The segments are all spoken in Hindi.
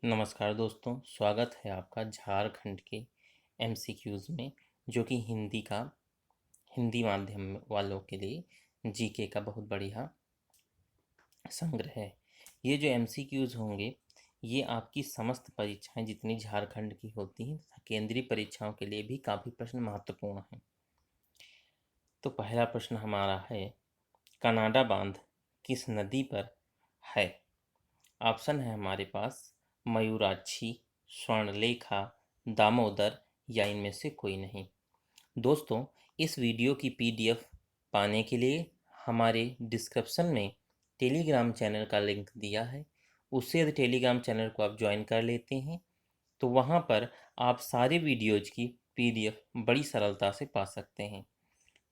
नमस्कार दोस्तों, स्वागत है आपका झारखंड के एमसीक्यूज़ में, जो कि हिंदी माध्यम वालों के लिए जीके का बहुत बढ़िया संग्रह है। ये जो एमसीक्यूज़ होंगे, ये आपकी समस्त परीक्षाएं जितनी झारखंड की होती हैं तथा केंद्रीय परीक्षाओं के लिए भी काफ़ी प्रश्न महत्वपूर्ण हैं। तो पहला प्रश्न हमारा है, कनाडा बांध किस नदी पर है? ऑप्शन है हमारे पास मयूराक्षी, स्वर्णलेखा, दामोदर या इनमें से कोई नहीं। दोस्तों, इस वीडियो की पीडीएफ पाने के लिए हमारे डिस्क्रिप्शन में टेलीग्राम चैनल का लिंक दिया है। उससे यदि टेलीग्राम चैनल को आप ज्वाइन कर लेते हैं तो वहाँ पर आप सारे वीडियोज की पीडीएफ बड़ी सरलता से पा सकते हैं।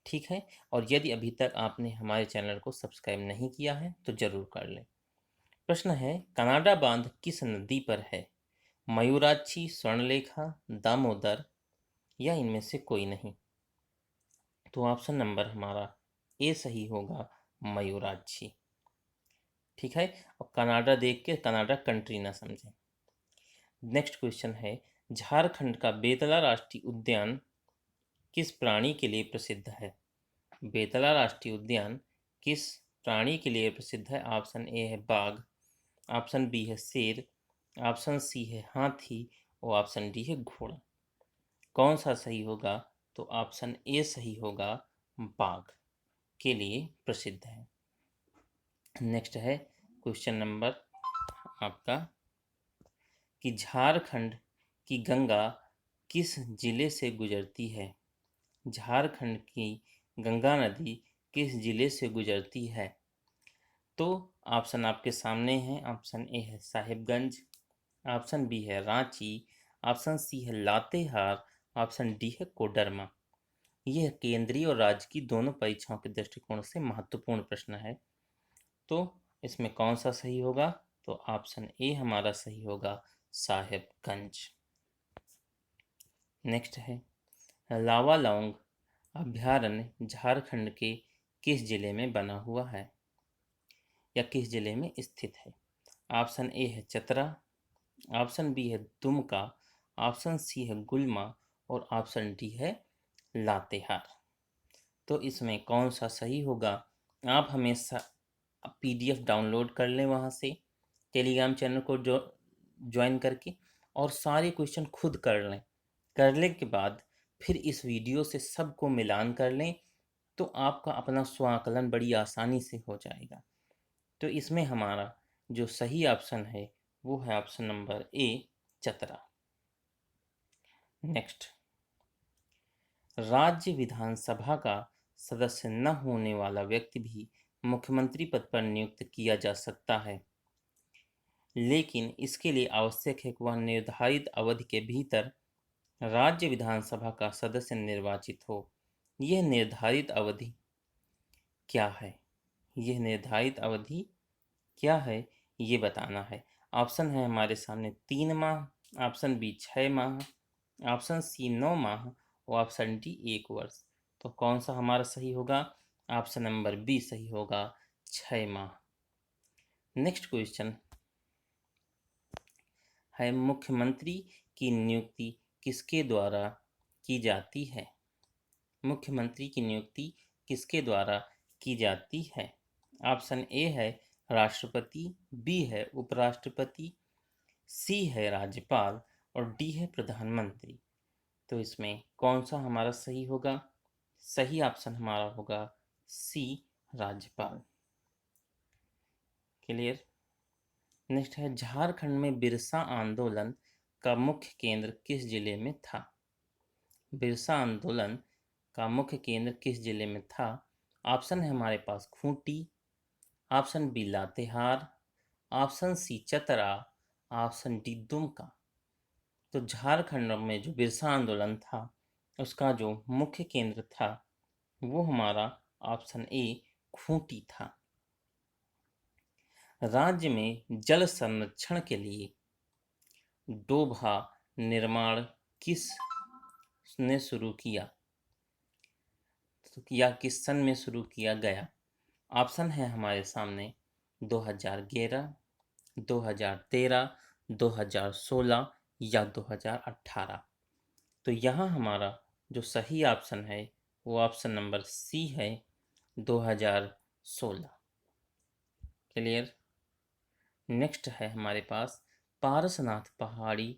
ठीक है, और यदि अभी तक आपने हमारे चैनल को सब्सक्राइब नहीं किया है तो ज़रूर कर लें। प्रश्न है, कनाडा बांध किस नदी पर है? मयूराक्षी, स्वर्णलेखा, दामोदर या इनमें से कोई नहीं। तो ऑप्शन नंबर हमारा ए सही होगा, मयूराक्षी। ठीक है, और कनाडा देख के कनाडा कंट्री ना समझें। नेक्स्ट क्वेश्चन है, झारखंड का बेतला राष्ट्रीय उद्यान किस प्राणी के लिए प्रसिद्ध है? बेतला राष्ट्रीय उद्यान किस प्राणी के लिए प्रसिद्ध है? ऑप्शन ए है बाघ, ऑप्शन बी है शेर, ऑप्शन सी है हाथी और ऑप्शन डी है घोड़ा। कौन सा सही होगा? तो ऑप्शन ए सही होगा, बाघ के लिए प्रसिद्ध है। नेक्स्ट है क्वेश्चन नंबर आपका, कि झारखंड की गंगा किस जिले से गुजरती है? झारखंड की गंगा नदी किस जिले से गुजरती है? तो ऑप्शन आपके सामने हैं। ऑप्शन ए है साहिबगंज, ऑप्शन बी है रांची, ऑप्शन सी है लातेहार, ऑप्शन डी है कोडरमा। यह केंद्रीय और राज्य की दोनों परीक्षाओं के दृष्टिकोण से महत्वपूर्ण प्रश्न है। तो इसमें कौन सा सही होगा? तो ऑप्शन ए हमारा सही होगा, साहेबगंज। नेक्स्ट है, लावालौंग अभयारण्य झारखंड के किस जिले में बना हुआ है या किस जिले में स्थित है? ऑप्शन ए है चतरा, ऑप्शन बी है दुमका, ऑप्शन सी है गुलमा और ऑप्शन डी है लातेहार। तो इसमें कौन सा सही होगा? आप हमेशा पीडीएफ डाउनलोड कर लें वहाँ से, टेलीग्राम चैनल को जो ज्वाइन करके, और सारे क्वेश्चन खुद कर लें। करने के बाद फिर इस वीडियो से सबको मिलान कर लें, तो आपका अपना स्वाकलन बड़ी आसानी से हो जाएगा। तो इसमें हमारा जो सही ऑप्शन है वो है option number A, Chatra. Next, राज्य विधानसभा का सदस्य न होने वाला व्यक्ति भी मुख्यमंत्री पद पर नियुक्त किया जा सकता है, लेकिन इसके लिए आवश्यक है कि वह निर्धारित अवधि के भीतर राज्य विधानसभा का सदस्य निर्वाचित हो। यह निर्धारित अवधि क्या है? यह निर्धारित अवधि क्या है, ये बताना है। ऑप्शन है हमारे सामने 3 माह, ऑप्शन बी 6 माह, ऑप्शन सी 9 माह और ऑप्शन डी 1 वर्ष। तो कौन सा हमारा सही होगा? ऑप्शन नंबर बी सही होगा, 6 माह। नेक्स्ट क्वेश्चन है, मुख्यमंत्री की नियुक्ति किसके द्वारा की जाती है? मुख्यमंत्री की नियुक्ति किसके द्वारा की जाती है? ऑप्शन ए है राष्ट्रपति, बी है उपराष्ट्रपति, सी है राज्यपाल और डी है प्रधानमंत्री। तो इसमें कौन सा हमारा सही होगा? सही ऑप्शन हमारा होगा सी, राज्यपाल। क्लियर? नेक्स्ट है, झारखंड में बिरसा आंदोलन का मुख्य केंद्र किस जिले में था? बिरसा आंदोलन का मुख्य केंद्र किस जिले में था? ऑप्शन है हमारे पास Khunti, option B Latehar, option C Chatra, option D Dumka. तो झारखंड में जो बिरसा आंदोलन था उसका जो मुख्य केंद्र था वो हमारा ऑप्शन ए, खूंटी था। राज्य में जल संरक्षण के लिए डोभा निर्माण किस ने शुरू किया, तो या किस सन में शुरू किया गया? ऑप्शन है हमारे सामने 2011, 2013, 2016 या 2018? तो यहाँ हमारा जो सही ऑप्शन है वो ऑप्शन नंबर सी है, 2016। क्लियर। नेक्स्ट है हमारे पास, पारसनाथ पहाड़ी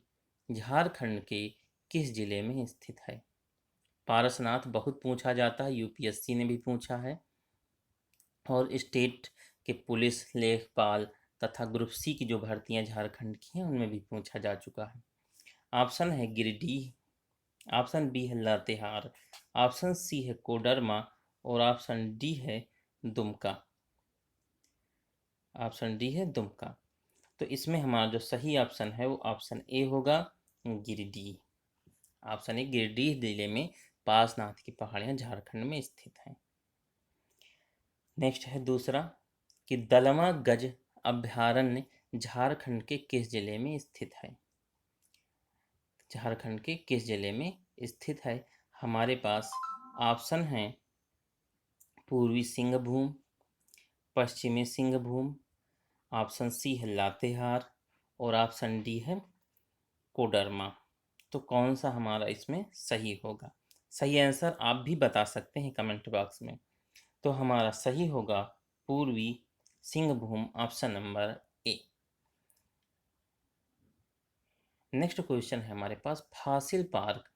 झारखंड के किस जिले में स्थित है? पारसनाथ बहुत पूछा जाता है, यूपीएससी ने भी पूछा है, और स्टेट के पुलिस लेखपाल तथा ग्रुप सी की जो भर्तियां झारखंड की हैं उनमें भी पूछा जा चुका है। ऑप्शन है गिरिडीह, ऑप्शन बी है लातेहार, ऑप्शन सी है कोडरमा, और ऑप्शन डी है दुमका। ऑप्शन डी है दुमका। तो इसमें हमारा जो सही ऑप्शन है वो ऑप्शन ए होगा, गिरिडीह। ऑप्शन ए, गिरिडीह जिले में पारसनाथ की पहाड़ियां झारखंड में स्थित हैं। नेक्स्ट है दूसरा, कि दलमा गज अभयारण्य झारखंड के किस जिले में स्थित है? झारखंड के किस जिले में स्थित है? हमारे पास ऑप्शन है पूर्वी सिंहभूम, पश्चिमी सिंहभूम, ऑप्शन सी है लातेहार, और ऑप्शन डी है कोडरमा। तो कौन सा हमारा इसमें सही होगा? सही आंसर आप भी बता सकते हैं कमेंट बॉक्स में। तो हमारा सही होगा पूर्वी Singhbhum, option number A. Next question है हमारे पास, फासिल पार्क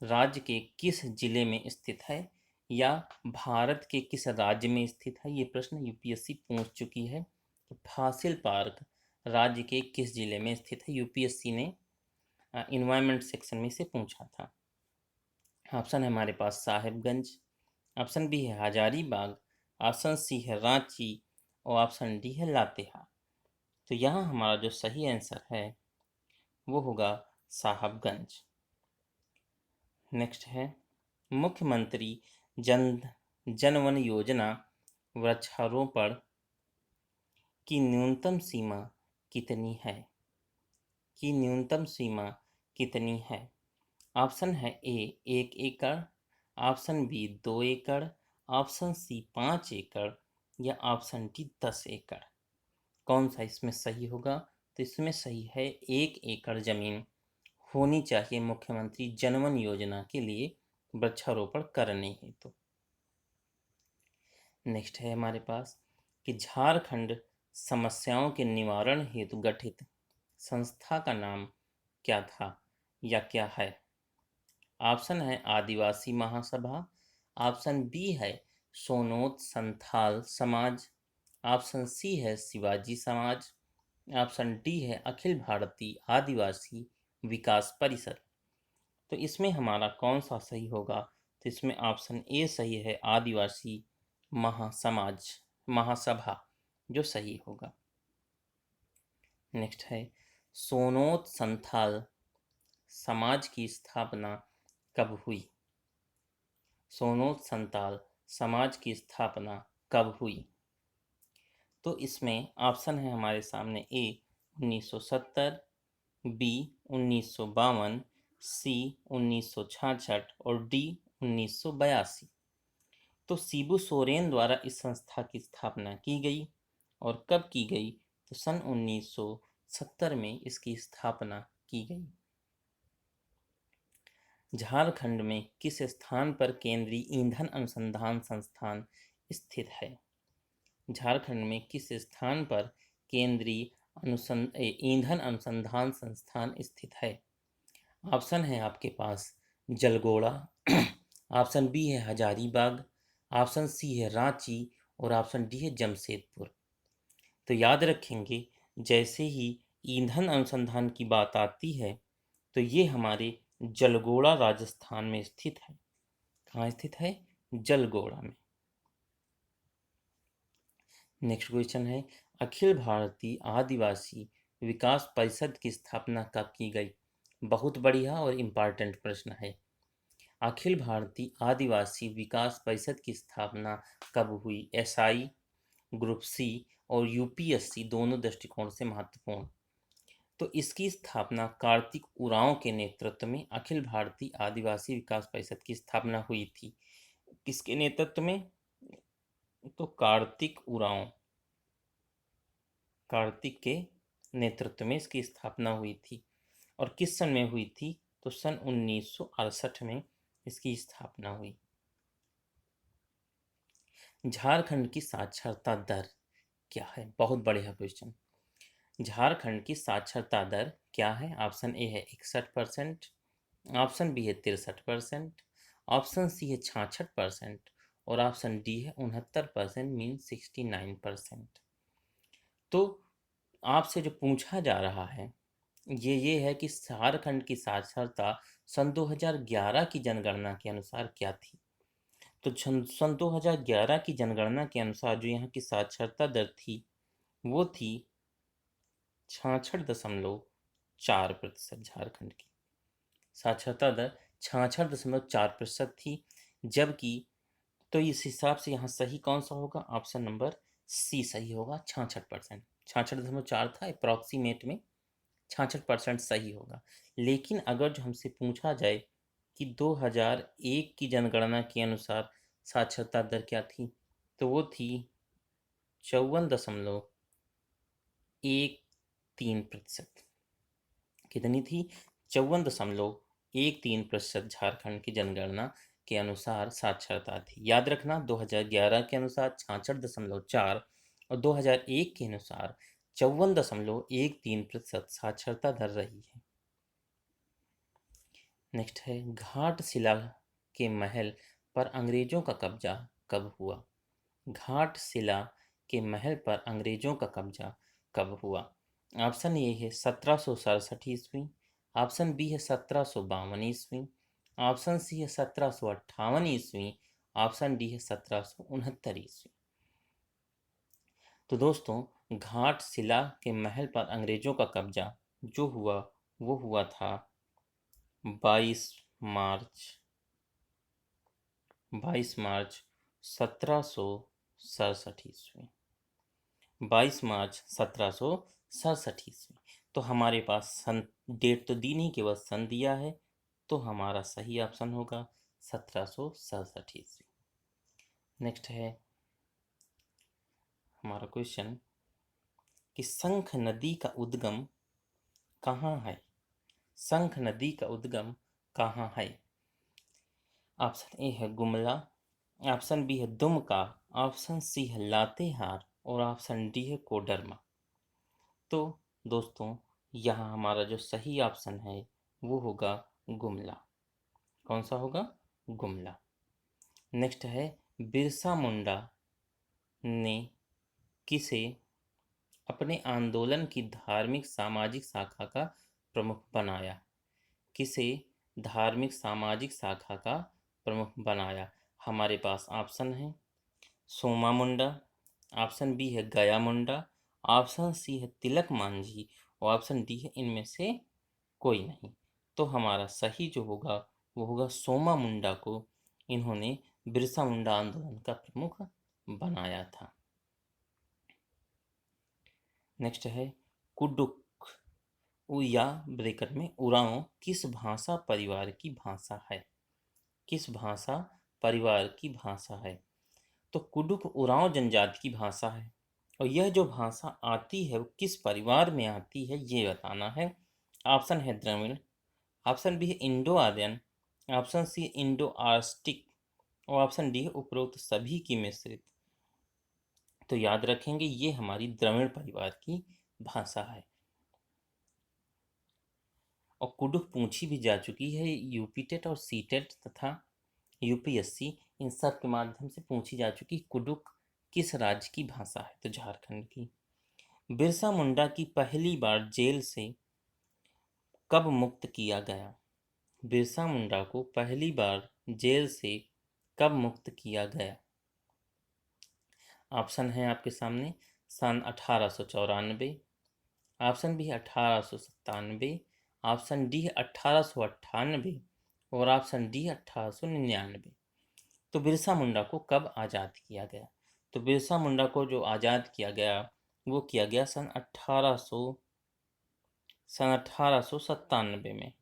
राज्य के किस जिले में स्थित है, या भारत के किस राज्य में स्थित है? ये प्रश्न यूपीएससी पूछ चुकी है। तो फासिल पार्क राज्य के किस जिले में स्थित है? यूपीएससी ने इन्वायरमेंट सेक्शन में से पूछा था। ऑप्शन है हमारे पास साहिबगंज, ऑप्शन बी है हजारीबाग, ऑप्शन सी है रांची, और ऑप्शन डी है लातेहार। तो यहाँ हमारा जो सही आंसर है वो होगा साहबगंज। नेक्स्ट है, मुख्यमंत्री जन जनवन योजना वृक्षारोपण की न्यूनतम सीमा कितनी है? की न्यूनतम सीमा कितनी है? ऑप्शन है ए 1 एकड़, ऑप्शन बी 2 एकड़, ऑप्शन सी 5 एकड़, या ऑप्शन डी 10 एकड़। कौन सा इसमें सही होगा? तो इसमें सही है 1 एकड़ जमीन होनी चाहिए मुख्यमंत्री जनवन योजना के लिए वृक्षारोपण करने हेतु। नेक्स्ट है हमारे पास, कि झारखंड समस्याओं के निवारण हेतु गठित संस्था का नाम क्या था या क्या है? ऑप्शन है आदिवासी महासभा, ऑप्शन बी है सोनोत संथाल समाज, ऑप्शन सी है शिवाजी समाज, ऑप्शन डी है अखिल भारतीय आदिवासी विकास परिषद। तो इसमें हमारा कौन सा सही होगा? तो इसमें ऑप्शन ए सही है, आदिवासी महासमाज महासभा जो सही होगा। नेक्स्ट है, सोनोत संथाल समाज की स्थापना कब हुई? सोनोत संथाल समाज की स्थापना कब हुई? तो इसमें ऑप्शन है हमारे सामने, ए 1970, बी 1952, सी 1966, और डी 1982। तो शिबू सोरेन द्वारा इस संस्था की स्थापना की गई, और कब की गई? तो सन 1970 में इसकी स्थापना की गई। झारखंड में किस स्थान पर केंद्रीय ईंधन अनुसंधान संस्थान स्थित है? झारखंड में किस स्थान पर केंद्रीय ईंधन अनुसंधान संस्थान स्थित है? ऑप्शन है आपके पास जलगोड़ा, ऑप्शन बी है हजारीबाग, ऑप्शन सी है रांची, और ऑप्शन डी है जमशेदपुर। तो याद रखेंगे, जैसे ही ईंधन अनुसंधान की बात आती है तो ये हमारे जलगोड़ा राजस्थान में स्थित है। कहाँ स्थित है? जलगोड़ा में। नेक्स्ट क्वेश्चन है, अखिल भारतीय आदिवासी विकास परिषद की स्थापना कब की गई? बहुत बढ़िया और इम्पॉर्टेंट प्रश्न है। अखिल भारतीय आदिवासी विकास परिषद की स्थापना कब हुई? एसआई, ग्रुप सी और यूपीएससी दोनों दृष्टिकोण से महत्वपूर्ण। तो इसकी स्थापना कार्तिक उरांव के नेतृत्व में अखिल भारतीय आदिवासी विकास परिषद की स्थापना हुई थी। किसके नेतृत्व में? तो कार्तिक उरांव, कार्तिक के नेतृत्व में इसकी स्थापना हुई थी। और किस सन में हुई थी? तो सन 1968 में इसकी स्थापना हुई। झारखंड की साक्षरता दर क्या है? बहुत बढ़िया क्वेश्चन। झारखंड की साक्षरता दर क्या है? ऑप्शन ए है 61%, ऑप्शन बी है 63%, ऑप्शन सी है 66% और ऑप्शन डी है 69%, मीन 69%। तो आपसे जो पूछा जा रहा है ये है कि झारखंड की साक्षरता सन 2011 की जनगणना के अनुसार क्या थी। तो सन 2011 की जनगणना के अनुसार जो यहाँ की साक्षरता दर थी वो थी 66.4%। झारखंड की साक्षरता दर 66.4% थी। जबकि तो इस हिसाब से यहाँ सही कौन सा होगा? ऑप्शन नंबर सी सही होगा, 66%। 66.4 था अप्रॉक्सीमेट में, 66% सही होगा। लेकिन अगर जो हमसे पूछा जाए कि 2001 की जनगणना के अनुसार साक्षरता दर क्या थी, तो वो थी 54.13%। कितनी थी? 54.13% झारखंड की जनगणना के अनुसार साक्षरता थी। याद रखना 2011 के अनुसार 66.4 और 2001 के अनुसार 54.13% साक्षरता दर रही है। नेक्स्ट है, घाटशिला के महल पर अंग्रेजों का कब्जा कब हुआ? घाटशिला के महल पर अंग्रेजों का कब्जा कब हुआ? ऑप्शन ए है 1767 ईस्वी, ऑप्शन बी है 1752 ईस्वी, ऑप्शन सी है 1758 ईस्वी, ऑप्शन डी है 1769 ईस्वी। तो दोस्तों, घाटशिला के महल पर अंग्रेजों का कब्जा जो हुआ वो हुआ था 22 मार्च 1767 ईस्वी। 22 मार्च 1767 ईस्वी। तो हमारे पास सन डेट तो दी नहीं, केवल सन दिया है, तो हमारा सही ऑप्शन होगा 1767 ईस्वी। नेक्स्ट है हमारा क्वेश्चन कि शंख नदी का उद्गम कहाँ है? शंख नदी का उद्गम कहाँ है? ऑप्शन ए है गुमला, ऑप्शन बी है दुमका, ऑप्शन सी है लातेहार और ऑप्शन डी है कोडरमा। तो दोस्तों, यहाँ हमारा जो सही ऑप्शन है वो होगा गुमला। कौन सा होगा? गुमला। नेक्स्ट है, बिरसा मुंडा ने किसे अपने आंदोलन की धार्मिक सामाजिक शाखा का प्रमुख बनाया? किसे धार्मिक सामाजिक शाखा का प्रमुख बनाया? हमारे पास ऑप्शन है सोमा मुंडा, ऑप्शन बी है गया मुंडा, ऑप्शन सी है तिलक मांझी और ऑप्शन डी है इनमें से कोई नहीं। तो हमारा सही जो होगा वो होगा सोमा मुंडा को इन्होंने बिरसा मुंडा आंदोलन का प्रमुख बनाया था। नेक्स्ट है कुडुक या ब्रैकेट में उरांव किस भाषा परिवार की भाषा है? किस भाषा परिवार की भाषा है? तो कुडुक उरांव जनजाति की भाषा है। और यह जो भाषा आती है वो किस परिवार में आती है ये बताना है। ऑप्शन है द्रविड़, ऑप्शन बी है Indo Aryan, option C Indo Austric और ऑप्शन डी है उपरोक्त सभी की मिश्रित। तो याद रखेंगे ये हमारी द्रविड़ परिवार की भाषा है। और कुडुक पूछी भी जा चुकी है यूपीटेट और सीटेट तथा यूपीएससी, इन सब के माध्यम से पूछी जा चुकी। कुडुक किस राज्य की भाषा है? तो झारखंड की। बिरसा मुंडा की पहली बार जेल से कब मुक्त किया गया? बिरसा मुंडा को पहली बार जेल से कब मुक्त किया गया? ऑप्शन है आपके सामने सन 1894, ऑप्शन बी है 1897, ऑप्शन डी है 1898 और ऑप्शन डी है 1899। तो बिरसा मुंडा को कब आज़ाद किया गया? तो बिरसा मुंडा को जो आज़ाद किया गया वो किया गया सन 1897 में।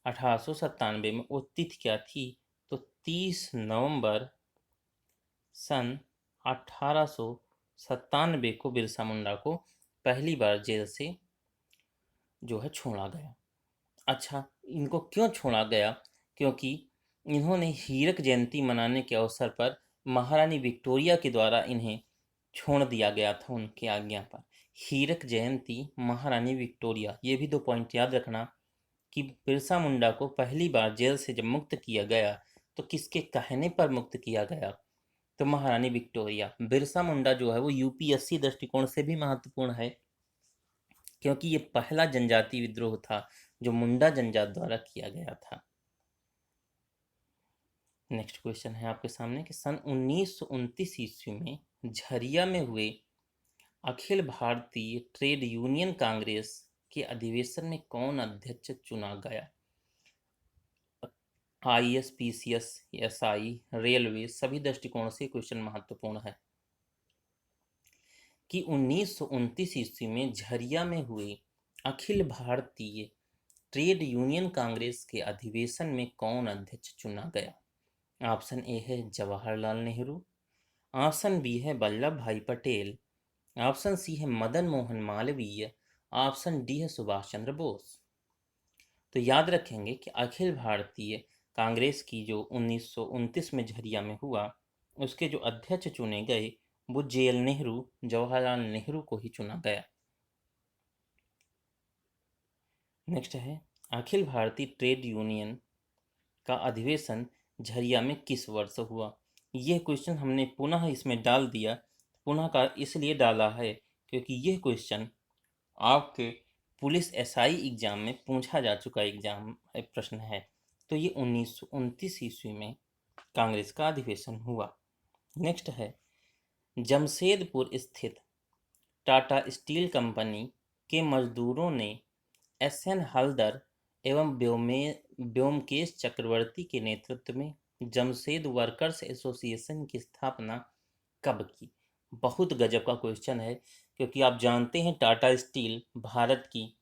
1897 में वो तिथि क्या थी? तो 30 नवंबर सन 1897 को बिरसा मुंडा को पहली बार जेल से जो है छोड़ा गया। अच्छा, इनको क्यों छोड़ा गया? क्योंकि इन्होंने हीरक जयंती मनाने के अवसर पर महारानी विक्टोरिया के द्वारा इन्हें छोड़ दिया गया था उनकी आज्ञा पर। हीरक जयंती, महारानी विक्टोरिया, ये भी 2 पॉइंट याद रखना कि बिरसा मुंडा को पहली बार जेल से जब मुक्त किया गया तो किसके कहने पर मुक्त किया गया? तो महारानी विक्टोरिया। बिरसा मुंडा जो है वो यूपीएससी दृष्टिकोण से भी महत्वपूर्ण है, क्योंकि ये पहला जनजाति विद्रोह था जो मुंडा जनजात द्वारा किया गया था। नेक्स्ट क्वेश्चन है आपके सामने कि सन 1929 ईस्वी में झरिया में हुए अखिल भारतीय ट्रेड यूनियन कांग्रेस के अधिवेशन में कौन अध्यक्ष चुना गया? आईएएस, पीसीएस, एसआई, रेलवे, सभी दृष्टिकोणों से क्वेश्चन महत्वपूर्ण है कि 1929 ईस्वी में झरिया में हुए अखिल भारतीय ट्रेड यूनियन कांग्रेस के अधिवेशन में कौन अध्यक्ष चुना गया? ऑप्शन ए है जवाहरलाल नेहरू, ऑप्शन बी है वल्लभ भाई पटेल, ऑप्शन सी है मदन मोहन मालवीय, ऑप्शन डी है सुभाष चंद्र बोस। तो याद रखेंगे कि अखिल भारतीय कांग्रेस की जो 1929 में झरिया में हुआ, उसके जो अध्यक्ष चुने गए वो जेएल नेहरू, जवाहरलाल नेहरू को ही चुना गया। नेक्स्ट है अखिल भारतीय ट्रेड यूनियन का अधिवेशन झरिया में किस वर्ष हुआ? यह क्वेश्चन हमने पुनः इसमें डाल दिया। पुनः का इसलिए डाला है क्योंकि यह क्वेश्चन आपके पुलिस एसआई एग्जाम में पूछा जा चुका एग्जाम प्रश्न है। तो ये 1929 ईस्वी में कांग्रेस का अधिवेशन हुआ। नेक्स्ट है जमशेदपुर स्थित टाटा स्टील कंपनी के मजदूरों ने एसएन हलदर एवं व्योमकेश चक्रवर्ती के नेतृत्व में जमशेद वर्कर्स एसोसिएशन की स्थापना कब की? बहुत गजब का क्वेश्चन है, क्योंकि आप जानते हैं टाटा स्टील भारत की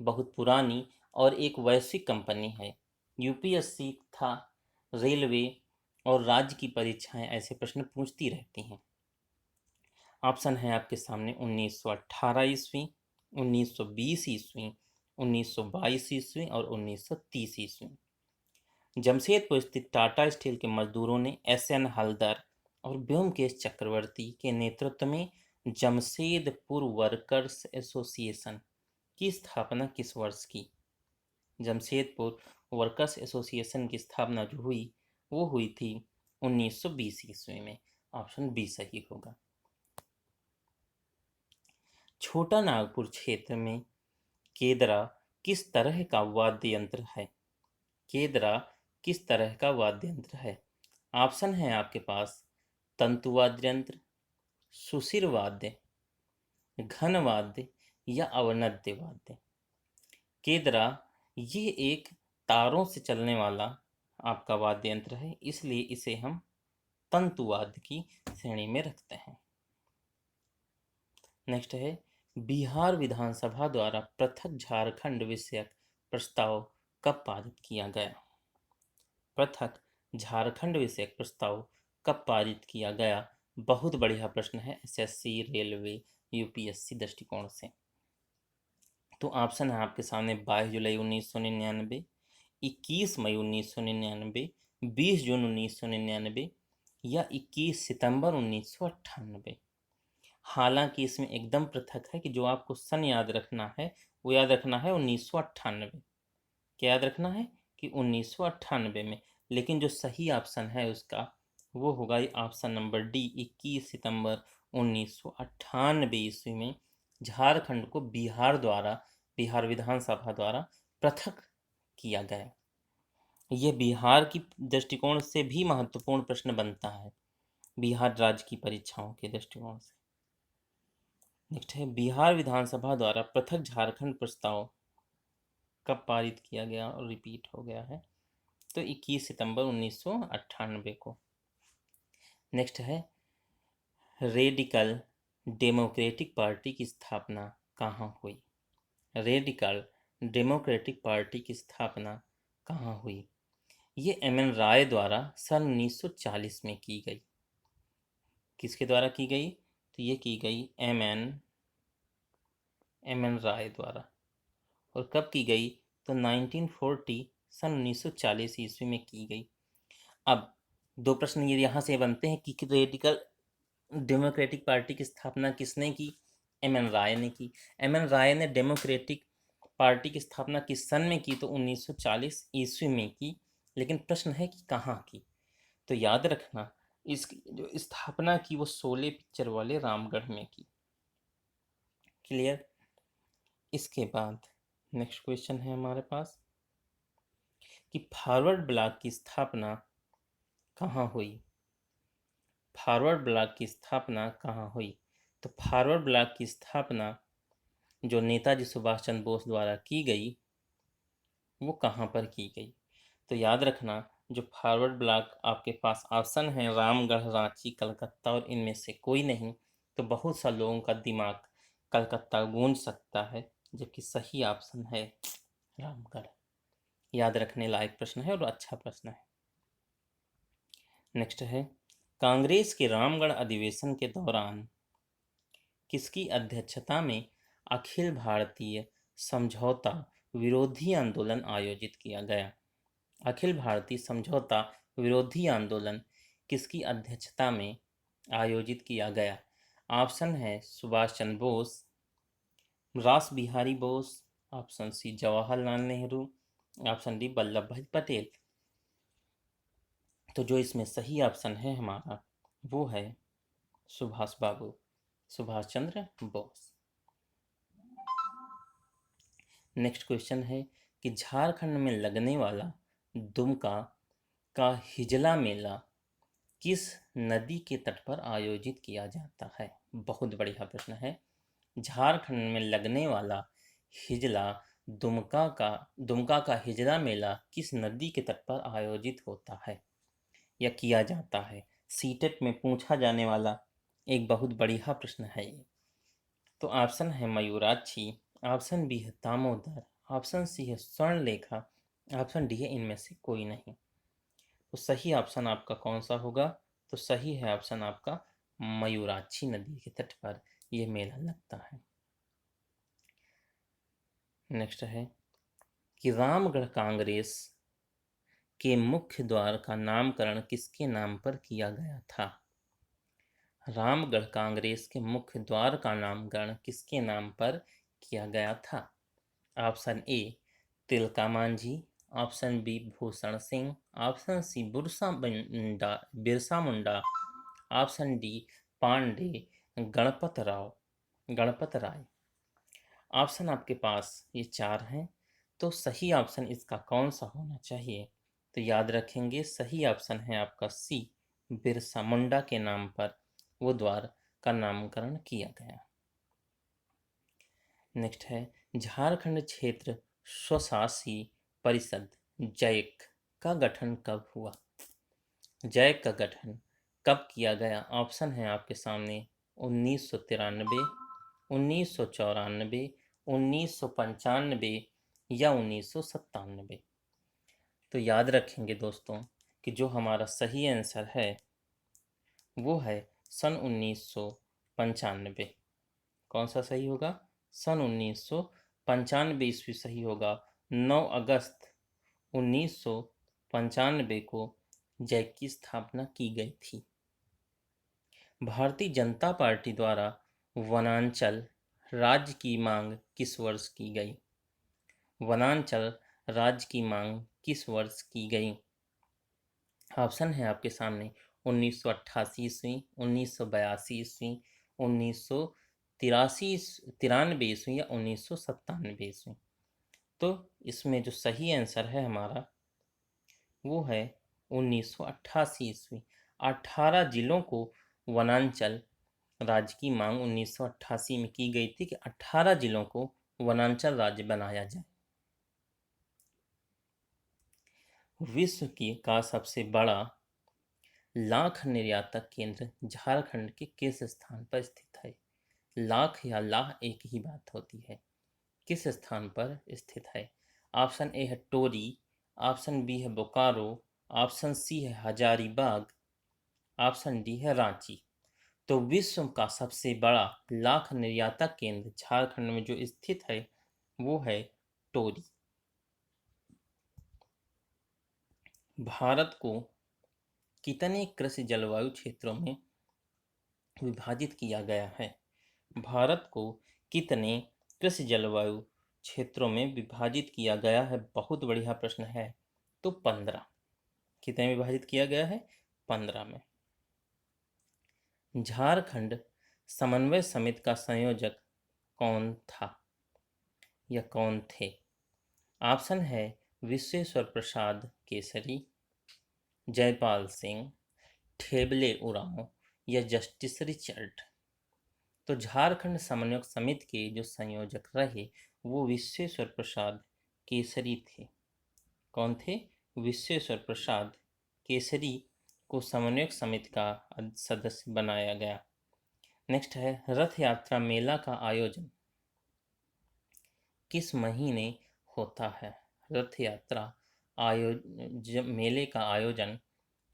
बहुत पुरानी और एक वैश्विक कंपनी है। यूपीएससी था, रेलवे और राज्य की परीक्षाएं ऐसे प्रश्न पूछती रहती हैं। ऑप्शन है आपके सामने 1918 ईस्वी, 1920 ईस्वी, 1922 ईस्वी और 1930 ईस्वी। जमशेदपुर स्थित टाटा स्टील के मजदूरों ने एसएन हलदर और व्योमकेश चक्रवर्ती के नेतृत्व में जमशेदपुर वर्कर्स एसोसिएशन की स्थापना किस वर्ष की? जमशेदपुर वर्कर्स एसोसिएशन की स्थापना जो हुई वो हुई थी 1920 ईस्वी में। ऑप्शन बी सही होगा। छोटा नागपुर क्षेत्र में केदरा किस तरह का वाद्य यंत्र है? केदरा किस तरह का वाद्य यंत्र है? ऑप्शन है आपके पास तंतु वाद्य यंत्र, सुशिर वाद्य, घन वाद्य या अवनद्य वाद्य। केदरा ये एक तारों से चलने वाला आपका वाद्य यंत्र है, इसलिए इसे हम तंतु वाद्य की श्रेणी में रखते हैं। नेक्स्ट है बिहार विधानसभा द्वारा पृथक झारखंड विषयक प्रस्ताव कब पारित किया गया? पृथक झारखंड विषयक प्रस्ताव कब पारित किया गया? बहुत बढ़िया प्रश्न है एसएससी, रेलवे, यूपीएससी दृष्टिकोण से। तो ऑप्शन है आपके सामने 22 जुलाई 1999, 21 मई 1999, 20 जून 1999 या 21 सितंबर 1998। हालांकि इसमें एकदम पृथक है कि जो आपको सन याद रखना है वो याद रखना है 1998। क्या याद रखना है कि 1998 में, लेकिन जो सही ऑप्शन है उसका वो होगा ऑप्शन नंबर डी, 21 सितंबर 1998 ईस्वी में झारखंड को बिहार विधानसभा द्वारा पृथक किया गया। यह बिहार की दृष्टिकोण से भी महत्वपूर्ण प्रश्न बनता है, बिहार राज्य की परीक्षाओं के दृष्टिकोण से। नेक्स्ट है बिहार विधानसभा द्वारा पृथक झारखंड प्रस्ताव कब पारित किया गया और रिपीट हो गया है? तो 21 सितंबर 1998 को। नेक्स्ट है रेडिकल डेमोक्रेटिक पार्टी की स्थापना कहाँ हुई? रेडिकल डेमोक्रेटिक पार्टी की स्थापना कहाँ हुई? ये एमएन राय द्वारा सन 1940 में की गई। किसके द्वारा की गई? तो ये की गई एमएन एम.एन. राय द्वारा। और कब की गई? तो 1940 सन 1940 ईस्वी में की गई। अब दो प्रश्न ये यहाँ से बनते हैं कि रेडिकल डेमोक्रेटिक पार्टी की स्थापना किसने की? एम.एन. राय ने की। एम.एन. राय ने डेमोक्रेटिक पार्टी की स्थापना किस सन में की? तो 1940 ईस्वी में की। लेकिन प्रश्न है कि कहाँ की? तो याद रखना, इसकी जो स्थापना की वो शोले पिक्चर वाले रामगढ़ में की। क्लियर? इसके बाद नेक्स्ट क्वेश्चन है हमारे पास कि फॉरवर्ड ब्लॉक की स्थापना कहाँ हुई? फॉरवर्ड ब्लॉक की स्थापना कहाँ हुई? तो फॉरवर्ड ब्लॉक की स्थापना जो नेताजी सुभाष चंद्र बोस द्वारा की गई, वो कहाँ पर की गई? तो याद रखना, जो फॉरवर्ड ब्लॉक आपके पास ऑप्शन है रामगढ़, रांची, कलकत्ता और इनमें से कोई नहीं, तो बहुत सा लोगों का दिमाग कलकत्ता गूंज सकता है, जबकि सही ऑप्शन है रामगढ़। याद रखने लायक प्रश्न है और अच्छा प्रश्न है। नेक्स्ट है, कांग्रेस के रामगढ़ अधिवेशन के दौरान किसकी अध्यक्षता में अखिल भारतीय समझौता विरोधी आंदोलन आयोजित किया गया? अखिल भारतीय समझौता विरोधी आंदोलन किसकी अध्यक्षता में आयोजित किया गया? ऑप्शन है Subhash Chandra Bose, Ras Bihari Bose, option C Jawaharlal Nehru, option D Vallabhbhai Patel. तो जो इसमें सही ऑप्शन है हमारा वो है सुभाष बाबू, सुभाष चंद्र बोस। नेक्स्ट क्वेश्चन है कि झारखंड में लगने वाला दुमका का हिजला मेला किस नदी के तट पर आयोजित किया जाता है? बहुत बढ़िया प्रश्न है। झारखंड में लगने वाला हिजला दुमका का हिजला मेला किस नदी के तट पर आयोजित होता है या किया जाता है? सीटेट में पूछा जाने वाला एक बहुत बढ़िया प्रश्न है ये। तो ऑप्शन है मयूराक्षी, ऑप्शन बी है दामोदर, ऑप्शन सी है स्वर्णलेखा, ऑप्शन डी है इनमें से कोई नहीं। तो सही ऑप्शन आपका कौन सा होगा? तो सही है ऑप्शन आपका मयूराक्षी नदी के तट पर यह मेला लगता है। नेक्स्ट है कि रामगढ़ कांग्रेस के मुख्य द्वार का नामकरण किसके नाम पर किया गया था? रामगढ़ कांग्रेस के मुख्य द्वार का नामकरण किसके नाम पर किया गया था? Option A Tilka Manjhi, option B Bhushan Singh, option C Birsa Munda, option D Pandey Ganpat Rai. Option आपके पास ये चार हैं, तो सही ऑप्शन इसका कौन सा होना चाहिए? तो याद रखेंगे सही ऑप्शन है आपका सी, बिरसा मुंडा के नाम पर वो द्वार का नामकरण किया गया। नेक्स्ट है झारखंड क्षेत्र स्वशासी परिषद जैक का गठन कब हुआ? जैक का गठन कब किया गया? ऑप्शन है आपके सामने 1993, 1994, 1995 या 1997। तो याद रखेंगे दोस्तों कि जो हमारा सही आंसर है वो है सन 1995। कौन सा सही होगा? सन 1995 ईस्वी सही होगा। 9 अगस्त 1995 को जैक की स्थापना की गई थी। भारतीय जनता पार्टी द्वारा वनांचल राज्य की मांग किस वर्ष की गई? वनांचल राज्य की मांग किस वर्ष की गई? ऑप्शन है आपके सामने 1988 ईस्वी, 1982 ईस्वी, 1993 ईस्वी या 1997 ईस्वी। तो इसमें जो सही आंसर है हमारा वो है 1988 ईस्वी। 18 जिलों को वनांचल राज्य की मांग 1988 में की गई थी कि 18 जिलों को वनांचल राज्य बनाया जाए। विश्व की का सबसे बड़ा लाख निर्यातक केंद्र झारखंड के किस स्थान पर स्थित है? लाख या लाह एक ही बात होती है। किस स्थान पर स्थित है? ऑप्शन ए है टोरी, ऑप्शन बी है बोकारो, ऑप्शन सी है हजारीबाग, ऑप्शन डी है रांची। तो विश्व का सबसे बड़ा लाख निर्यातक केंद्र झारखंड में जो स्थित है वो है टोरी। भारत को कितने कृषि जलवायु क्षेत्रों में विभाजित किया गया है? भारत को कितने कृषि जलवायु क्षेत्रों में विभाजित किया गया है? बहुत बढ़िया प्रश्न है। तो 15। कितने में विभाजित किया गया है? 15 में। झारखंड समन्वय समिति का संयोजक कौन था या कौन थे? ऑप्शन है विश्वेश्वर प्रसाद केसरी, जयपाल सिंह, ठेबले उरांव या जस्टिस रिचर्ड। तो झारखंड समन्वय समिति के जो संयोजक रहे वो विश्वेश्वर प्रसाद केसरी थे। कौन थे? विश्वेश्वर प्रसाद केसरी को समन्वय समिति का सदस्य बनाया गया। नेक्स्ट है रथ यात्रा मेला का आयोजन किस महीने होता है? रथ यात्रा मेले का आयोजन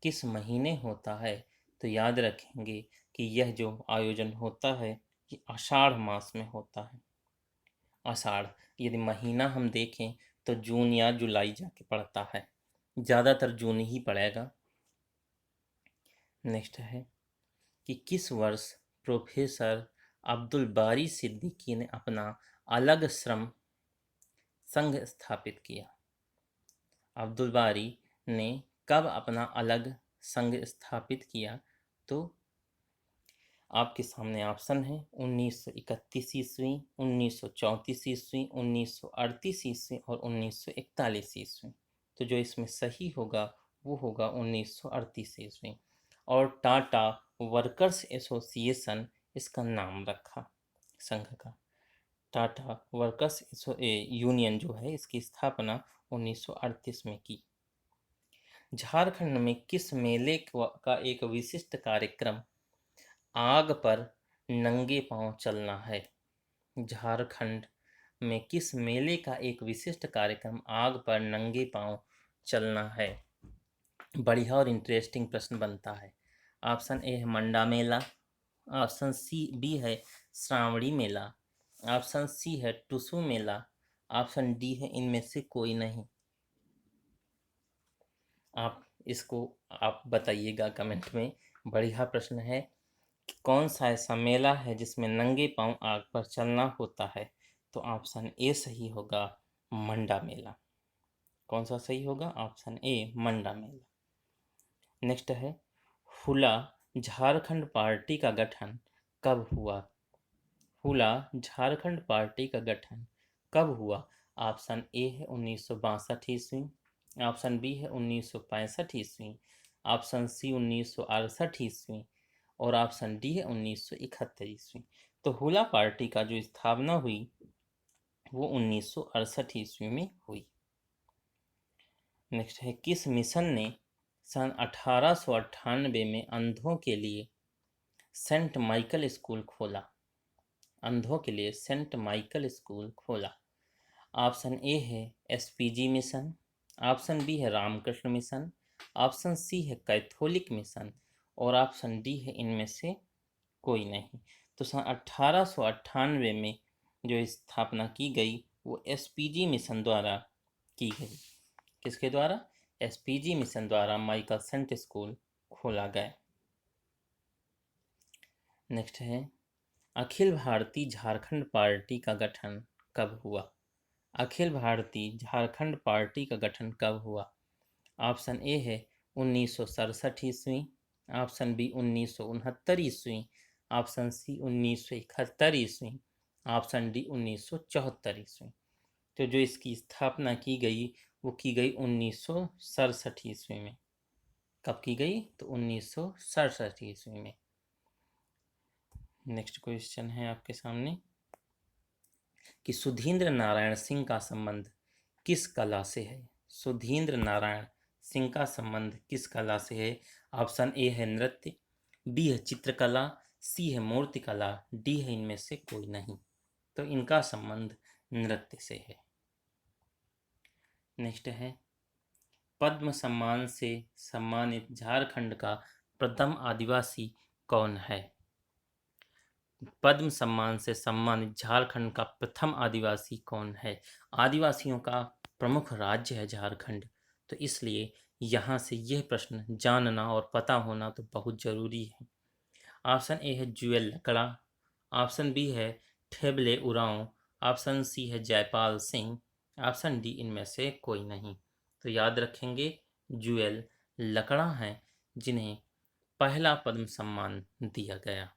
किस महीने होता है? तो याद रखेंगे कि यह जो आयोजन होता है ये आषाढ़ मास में होता है। आषाढ़, यदि महीना हम देखें तो जून या जुलाई जाके पड़ता है, ज़्यादातर जून ही पड़ेगा। नेक्स्ट है कि किस वर्ष प्रोफेसर अब्दुल बारी सिद्दीकी ने अपना अलग श्रम संघ स्थापित किया? अब्दुल बारी ने कब अपना अलग संघ स्थापित किया? तो आपके सामने ऑप्शन है 1931 ईस्वी, 1934 ईस्वी, 1938 ईस्वी और 1941 ईस्वी। तो जो इसमें सही होगा वो होगा 1938 ईस्वी। और टाटा वर्कर्स एसोसिएशन इसका नाम रखा संघ का। टाटा वर्कर्स यूनियन जो है इसकी स्थापना 1938 में की। झारखंड में किस मेले का एक विशिष्ट कार्यक्रम आग पर नंगे पांव चलना है? झारखंड में किस मेले का एक विशिष्ट कार्यक्रम आग पर नंगे पांव चलना है? बढ़िया और इंटरेस्टिंग प्रश्न बनता है। ऑप्शन ए है मंडा मेला, ऑप्शन बी है श्रावणी मेला, ऑप्शन सी है टुसु मेला, ऑप्शन डी है इनमें से कोई नहीं। आप बताइएगा कमेंट में। बढ़िया प्रश्न है कि कौन सा ऐसा मेला है जिसमें नंगे पांव आग पर चलना होता है? तो ऑप्शन ए सही होगा, मंडा मेला। कौन सा सही होगा? ऑप्शन ए मंडा मेला। नेक्स्ट है हुला झारखंड पार्टी का गठन कब हुआ? हुला झारखंड पार्टी का गठन कब हुआ? ऑप्शन ए है 1962 ईस्वी, ऑप्शन बी है 1965 ईस्वी, ऑप्शन सी 1968 ईस्वी और ऑप्शन डी है 1971 ईस्वी। तो हुला पार्टी का जो स्थापना हुई वो 1968 ईस्वी में हुई। नेक्स्ट है किस मिशन ने सन 1898 में अंधों के लिए सेंट माइकल स्कूल खोला? अंधों के लिए सेंट माइकल स्कूल खोला। ऑप्शन ए है एसपीजी मिशन, ऑप्शन बी है रामकृष्ण मिशन, ऑप्शन सी है कैथोलिक मिशन और ऑप्शन डी है इनमें से कोई नहीं। तो सन 1898 में जो स्थापना की गई वो एसपीजी मिशन द्वारा की गई। किसके द्वारा? एसपीजी मिशन द्वारा माइकल सेंट स्कूल खोला गया। नेक्स्ट है अखिल भारतीय झारखंड पार्टी का गठन कब हुआ? अखिल भारतीय झारखंड पार्टी का गठन कब हुआ? ऑप्शन ए है 1967 ईस्वी, ऑप्शन बी 1969 ईस्वी, ऑप्शन सी 1971 ईस्वी, ऑप्शन डी 1974 ईस्वी। तो जो इसकी स्थापना की गई वो की गई 1967 ईस्वी में। कब की गई? तो 1967 ईस्वी में। नेक्स्ट क्वेश्चन है आपके सामने कि सुधींद्र नारायण सिंह का संबंध किस कला से है? सुधींद्र नारायण सिंह का संबंध किस कला से है? ऑप्शन ए है नृत्य, बी है चित्रकला, सी है मूर्तिकला, डी है इनमें से कोई नहीं। तो इनका संबंध नृत्य से है। नेक्स्ट है पद्म सम्मान से सम्मानित झारखंड का प्रथम आदिवासी कौन है? पद्म सम्मान से सम्मानित झारखंड का प्रथम आदिवासी कौन है? आदिवासियों का प्रमुख राज्य है झारखंड, तो इसलिए यहाँ से यह प्रश्न जानना और पता होना तो बहुत जरूरी है। ऑप्शन ए है जुएल लकड़ा, ऑप्शन बी है ठेबले उरांव, ऑप्शन सी है जयपाल सिंह, ऑप्शन डी इनमें से कोई नहीं। तो याद रखेंगे जुएल लकड़ा हैं जिन्हें पहला पद्म सम्मान दिया गया।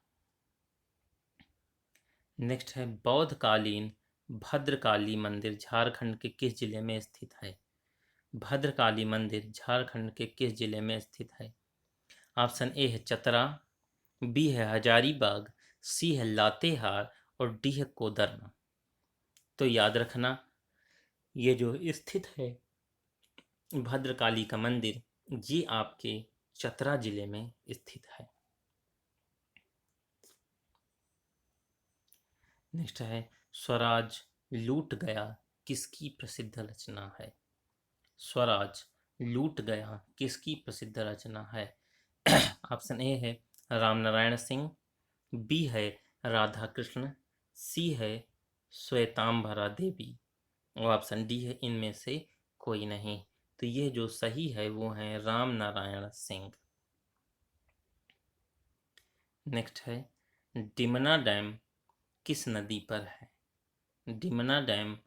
नेक्स्ट है बौद्धकालीन भद्रकाली मंदिर झारखंड के किस जिले में स्थित है? भद्रकाली मंदिर झारखंड के किस जिले में स्थित है? ऑप्शन ए है चतरा, बी है हजारीबाग, सी है लातेहार और डी है कोडरमा। तो याद रखना ये जो स्थित है भद्रकाली का मंदिर, ये आपके चतरा जिले में स्थित है। नेक्स्ट है स्वराज लूट गया किसकी प्रसिद्ध रचना है? स्वराज लूट गया किसकी प्रसिद्ध रचना है? ऑप्शन ए है रामनारायण सिंह, बी है राधा कृष्ण, सी है श्वेतांबरा देवी और ऑप्शन डी है इनमें से कोई नहीं। तो ये जो सही है वो है राम नारायण सिंह। नेक्स्ट है डिमना डैम किस नदी पर है? डिमना डैम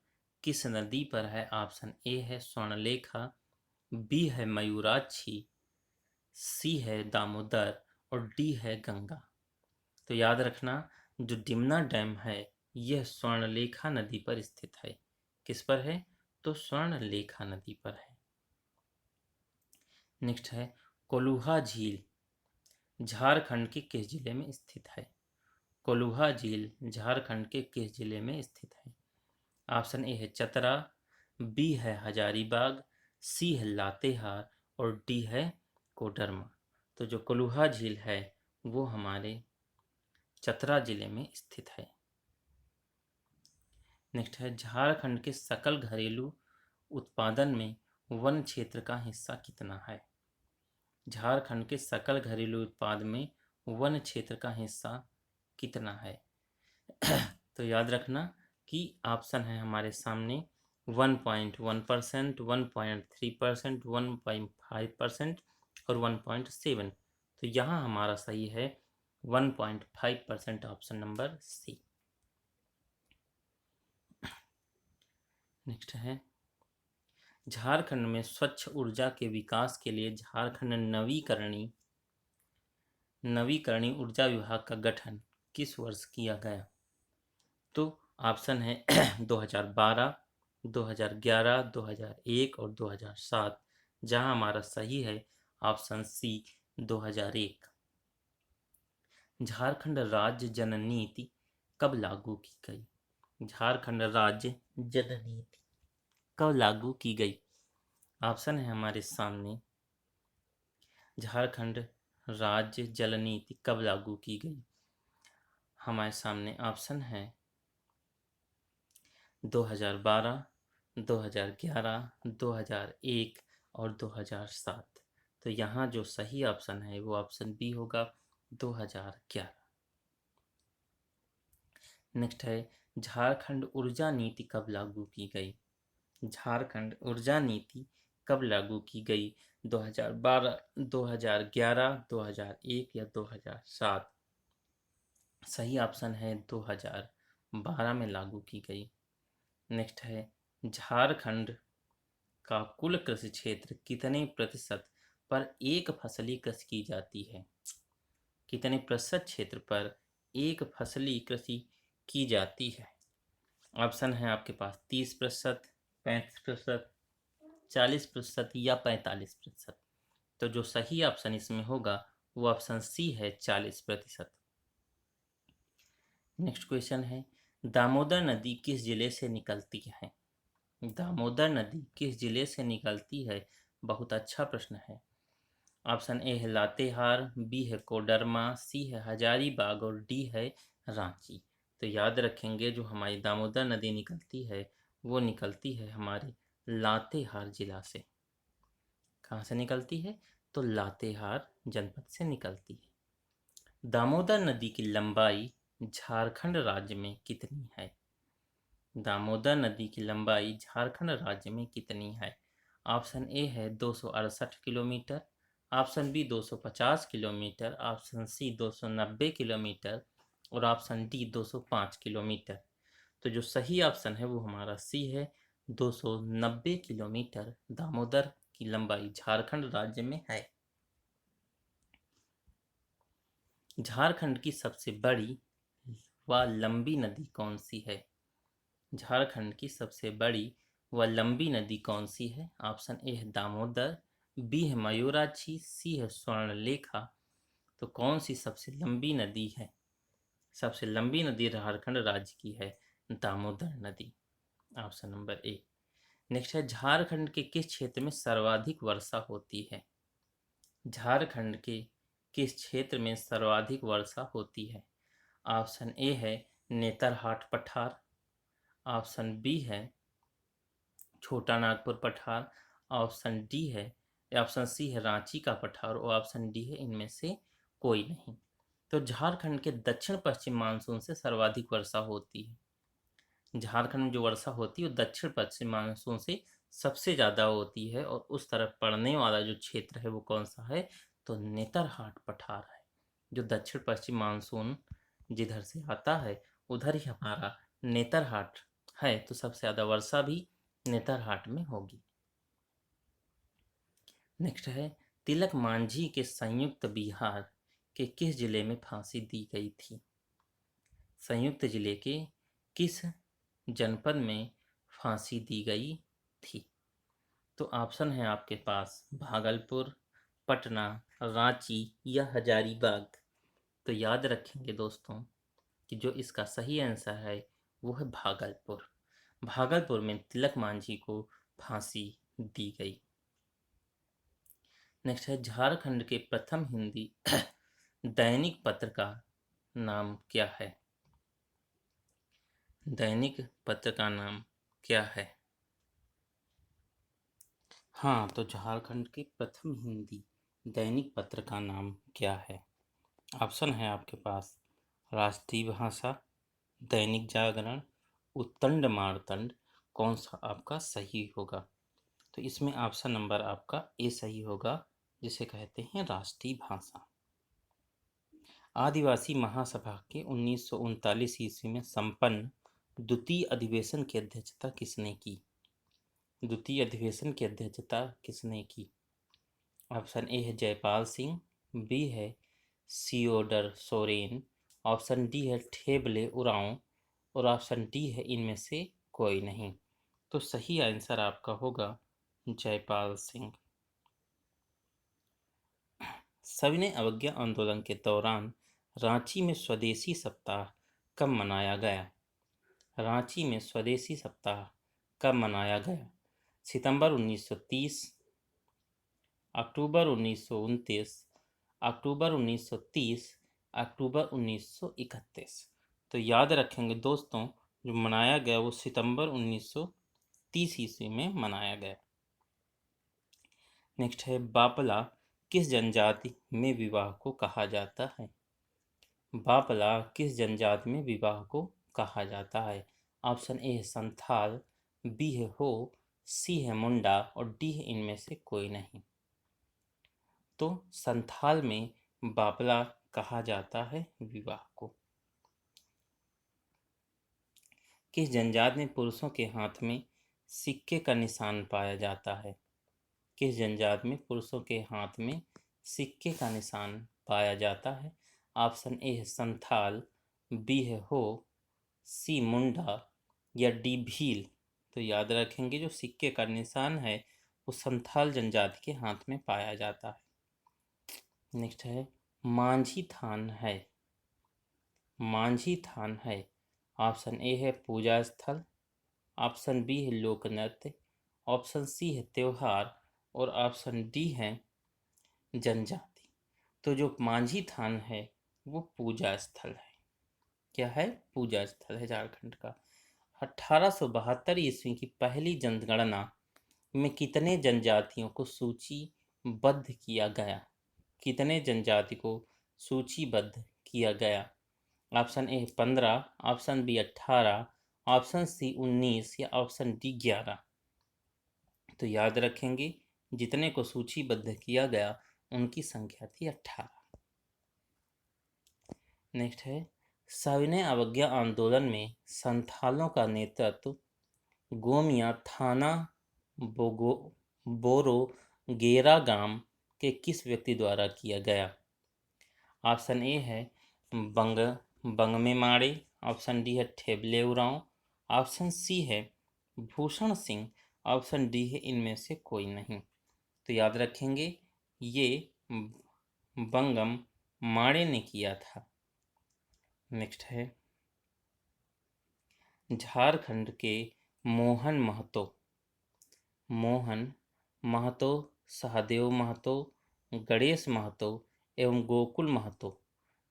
किस नदी पर है? ऑप्शन ए है स्वर्णलेखा, बी है मयूराक्षी, सी है दामोदर और डी है गंगा। तो याद रखना जो डिमना डैम है यह स्वर्णलेखा नदी पर स्थित है। किस पर है? तो स्वर्णलेखा नदी पर है। नेक्स्ट है कोल्हा झील झारखंड के किस जिले में स्थित है? कोल्हा झील झारखंड के किस जिले में स्थित है? ऑप्शन ए है चतरा, बी है हजारीबाग, सी है लातेहार और डी है कोडरमा। तो जो कोल्हा झील है वो हमारे चतरा जिले में स्थित है। नेक्स्ट है झारखंड के सकल घरेलू उत्पादन में वन क्षेत्र का हिस्सा कितना है? झारखंड के सकल घरेलू उत्पाद में वन क्षेत्र का हिस्सा कितना है? तो याद रखना कि ऑप्शन है हमारे सामने 1.1%, 1.3%, 1.5% और 1.7। तो यहाँ हमारा सही है 1.5% ऑप्शन नंबर सी। नेक्स्ट है झारखंड में स्वच्छ ऊर्जा के विकास के लिए झारखंड नवीकरणीय ऊर्जा विभाग का गठन किस वर्ष किया गया? तो ऑप्शन है 2012, 2011, 2001 और 2007, जहां हमारा सही है ऑप्शन सी 2001। झारखंड राज्य जननीति कब लागू की गई? झारखंड राज्य जननीति कब लागू की गई? ऑप्शन है हमारे सामने झारखंड राज्य जल नीति कब लागू की गई? हमारे सामने ऑप्शन है 2012, 2011, 2001 और 2007। तो यहाँ जो सही ऑप्शन है वो ऑप्शन बी होगा 2011। नेक्स्ट है झारखंड ऊर्जा नीति कब लागू की गई? झारखंड ऊर्जा नीति कब लागू की गई? 2012, 2011, 2001 या 2007? सही ऑप्शन है 2012 में लागू की गई। नेक्स्ट है झारखंड का कुल कृषि क्षेत्र कितने प्रतिशत पर एक फसली कृषि की जाती है? कितने प्रतिशत क्षेत्र पर एक फसली कृषि की जाती है? ऑप्शन है आपके पास 30%, 35%, 40% या 45%। तो जो सही ऑप्शन इसमें होगा वो ऑप्शन सी है 40%। नेक्स्ट क्वेश्चन है दामोदर नदी किस जिले से निकलती है? दामोदर नदी किस जिले से निकलती है? बहुत अच्छा प्रश्न है। ऑप्शन ए है लातेहार, बी है कोडरमा, सी है हजारीबाग और डी है रांची। तो याद रखेंगे जो हमारी दामोदर नदी निकलती है वो निकलती है हमारे लातेहार जिला से। कहाँ से निकलती है? तो लातेहार जनपद से निकलती है। दामोदर नदी की लंबाई झारखंड राज्य में कितनी है? दामोदर नदी की लंबाई झारखंड राज्य में कितनी है? ऑप्शन ए है 268 kilometre, option B 250 kilometre, option C 290 kilometre और ऑप्शन डी 205 किलोमीटर। तो जो सही ऑप्शन है वो हमारा सी है, 290 किलोमीटर दामोदर की लंबाई झारखंड राज्य में है। झारखंड की सबसे बड़ी व लंबी नदी कौन सी है? झारखंड की सबसे बड़ी व लंबी नदी कौन सी है? ऑप्शन ए है दामोदर, बी है मयूराक्षी, सी है स्वर्णलेखा। तो कौन सी सबसे लंबी नदी है? सबसे लंबी नदी झारखंड राज्य की है दामोदर नदी, ऑप्शन नंबर ए। नेक्स्ट है, झारखंड के किस क्षेत्र में सर्वाधिक वर्षा होती है? झारखंड के किस क्षेत्र में सर्वाधिक वर्षा होती है? ऑप्शन ए है नेतरहाट पठार, ऑप्शन बी है छोटा नागपुर पठार, ऑप्शन डी है ऑप्शन सी है रांची का पठार और ऑप्शन डी है इनमें से कोई नहीं। तो झारखंड के दक्षिण पश्चिम मानसून से सर्वाधिक वर्षा होती है। झारखंड में जो वर्षा होती है वो दक्षिण पश्चिम मानसून से सबसे ज़्यादा होती है और उस तरफ पड़ने वाला जो क्षेत्र है वो कौन सा है? तो नेतरहाट पठार है। जो दक्षिण पश्चिम मानसून जिधर से आता है उधर ही हमारा नेतरहाट है, तो सबसे ज़्यादा वर्षा भी नेतरहाट में होगी। नेक्स्ट है, तिलक मांझी के संयुक्त बिहार के किस जिले में फांसी दी गई थी? संयुक्त जिले के किस जनपद में फांसी दी गई थी? तो ऑप्शन है आपके पास भागलपुर, पटना, रांची या हजारीबाग। तो याद रखेंगे दोस्तों कि जो इसका सही आंसर है वो है भागलपुर। भागलपुर में तिलक मांझी को फांसी दी गई। नेक्स्ट है, झारखंड के प्रथम हिंदी दैनिक पत्र का नाम क्या है? दैनिक पत्र का नाम क्या है? हाँ, तो झारखंड के प्रथम हिंदी दैनिक पत्र का नाम क्या है? ऑप्शन है आपके पास राष्ट्रीय भाषा, दैनिक जागरण, उत्तंड मारतंड। कौन सा आपका सही होगा? तो इसमें ऑप्शन नंबर आपका ए सही होगा, जिसे कहते हैं राष्ट्रीय भाषा। आदिवासी महासभा के 1939 ईस्वी में संपन्न द्वितीय अधिवेशन की अध्यक्षता किसने की? द्वितीय अधिवेशन की अध्यक्षता किसने की? ऑप्शन ए है जयपाल सिंह, बी है सियोडर सोरेन, ऑप्शन डी है ठेबले उरांव और ऑप्शन डी है इनमें से कोई नहीं। तो सही आंसर आपका होगा जयपाल सिंह। सविनय अवज्ञा आंदोलन के दौरान रांची में स्वदेशी सप्ताह कब मनाया गया? रांची में स्वदेशी सप्ताह कब मनाया गया? सितंबर 1930, अक्टूबर 1929, अक्टूबर 1930, अक्टूबर 1931। तो याद रखेंगे दोस्तों, जो मनाया गया वो सितंबर 1930 ईस्वी में मनाया गया। नेक्स्ट है, बापला किस जनजाति में विवाह को कहा जाता है? बापला किस जनजाति में विवाह को कहा जाता है? ऑप्शन ए है संथाल, बी है हो, सी है मुंडा और डी है इनमें से कोई नहीं। तो संथाल में बापला कहा जाता है विवाह को। किस जनजाति में पुरुषों के हाथ में सिक्के का निशान पाया जाता है? किस जनजाति में पुरुषों के हाथ में सिक्के का निशान पाया जाता है? ऑप्शन ए है संथाल, बी है हो, सी मुंडा या डी भील। तो याद रखेंगे जो सिक्के का निशान है वो संथाल जनजाति के हाथ में पाया जाता है। नेक्स्ट है, मांझी थान है, मांझी थान है। ऑप्शन ए है पूजा स्थल, ऑप्शन बी है लोक नृत्य, ऑप्शन सी है त्योहार और ऑप्शन डी है जनजाति। तो जो मांझी थान है वो पूजा स्थल है। क्या है? पूजा स्थल है झारखंड का। 1872 ईस्वी की पहली जनगणना में कितने जनजातियों को सूचीबद्ध किया गया? कितने जनजाति को सूचीबद्ध किया गया? Option A 15, option B 18, option C 19 या ऑप्शन डी 11। तो याद रखेंगे जितने को सूचीबद्ध किया गया उनकी संख्या थी 18। नेक्स्ट है, सविनय अवज्ञा आंदोलन में संथालों का नेतृत्व गोमिया थाना बोरो गेरा गांव के किस व्यक्ति द्वारा किया गया? ऑप्शन ए है बंग बंगमे माड़े, ऑप्शन डी है ठेबले उरांव, ऑप्शन सी है भूषण सिंह, ऑप्शन डी है इनमें से कोई नहीं। तो याद रखेंगे ये बंगम माड़े ने किया था। नेक्स्ट है, झारखंड के मोहन महतो, सहदेव महतो, गणेश महतो एवं गोकुल महतो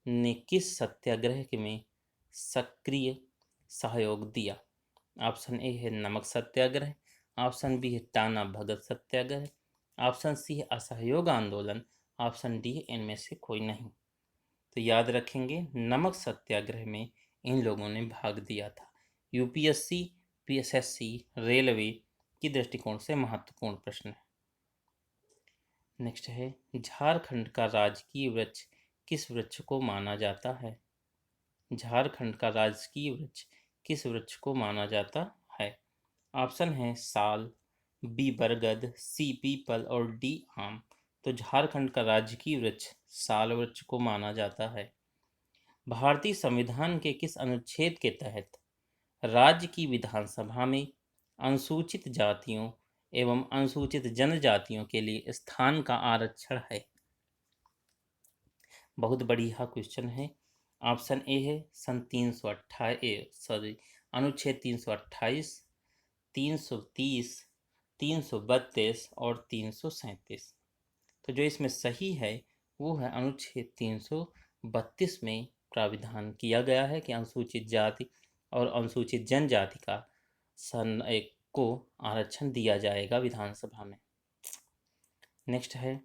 ने किस सत्याग्रह में सक्रिय सहयोग दिया? ऑप्शन ए है नमक सत्याग्रह, ऑप्शन बी है टाना भगत सत्याग्रह, ऑप्शन सी है असहयोग आंदोलन, ऑप्शन डी है इनमें से कोई नहीं। तो याद रखेंगे नमक सत्याग्रह में इन लोगों ने भाग दिया था। यूपीएससी, पीएसएससी, रेलवे की दृष्टिकोण से महत्वपूर्ण प्रश्न है। नेक्स्ट है, झारखंड का राजकीय वृक्ष किस वृक्ष को माना जाता है? झारखंड का राजकीय वृक्ष किस वृक्ष को माना जाता है? ऑप्शन है साल, बी बरगद, सी पीपल और डी आम। तो झारखंड का राजकीय वृक्ष साल वृक्ष को माना जाता है। भारतीय संविधान के किस अनुच्छेद के तहत राज्य की विधानसभा में अनुसूचित जातियों एवं अनुसूचित जनजातियों के लिए स्थान का आरक्षण है? बहुत बढ़िया क्वेश्चन है। ऑप्शन ए है सन 328 अनुच्छेद 328, 330, 332 और 337। तो जो इसमें सही है वो है अनुच्छेद 332 में प्राविधान किया गया है कि अनुसूचित जाति और अनुसूचित जनजाति का सन एक को आरक्षण दिया जाएगा विधानसभा में। नेक्स्ट है,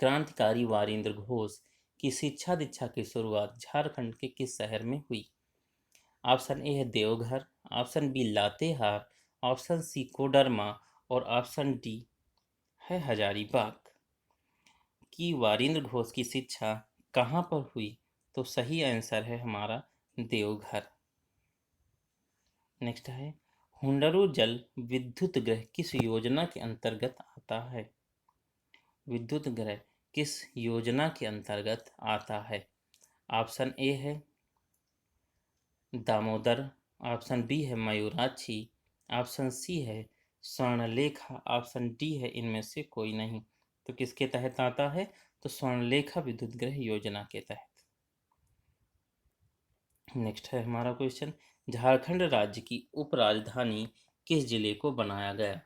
क्रांतिकारी वारिंद्र घोष की शिक्षा दीक्षा की शुरुआत झारखंड के किस शहर में हुई? ऑप्शन ए है Deoghar, option B Latehar, option C Kodarma और ऑप्शन डी है हजारीबाग। कि वारिंद्र घोष की शिक्षा कहाँ पर हुई? तो सही आंसर है हमारा देवघर। नेक्स्ट है, हुंडरू जल विद्युत ग्रह किस योजना के अंतर्गत आता है? विद्युत ग्रह किस योजना के अंतर्गत आता है? ऑप्शन ए है दामोदर, ऑप्शन बी है मयूराक्षी, ऑप्शन सी है स्वर्णलेखा, ऑप्शन डी है इनमें से कोई नहीं। तो किसके तहत आता है? तो स्वर्णलेखा विद्युत ग्रह योजना के तहत। नेक्स्ट है हमारा क्वेश्चन, झारखंड राज्य की उपराजधानी किस जिले को बनाया गया?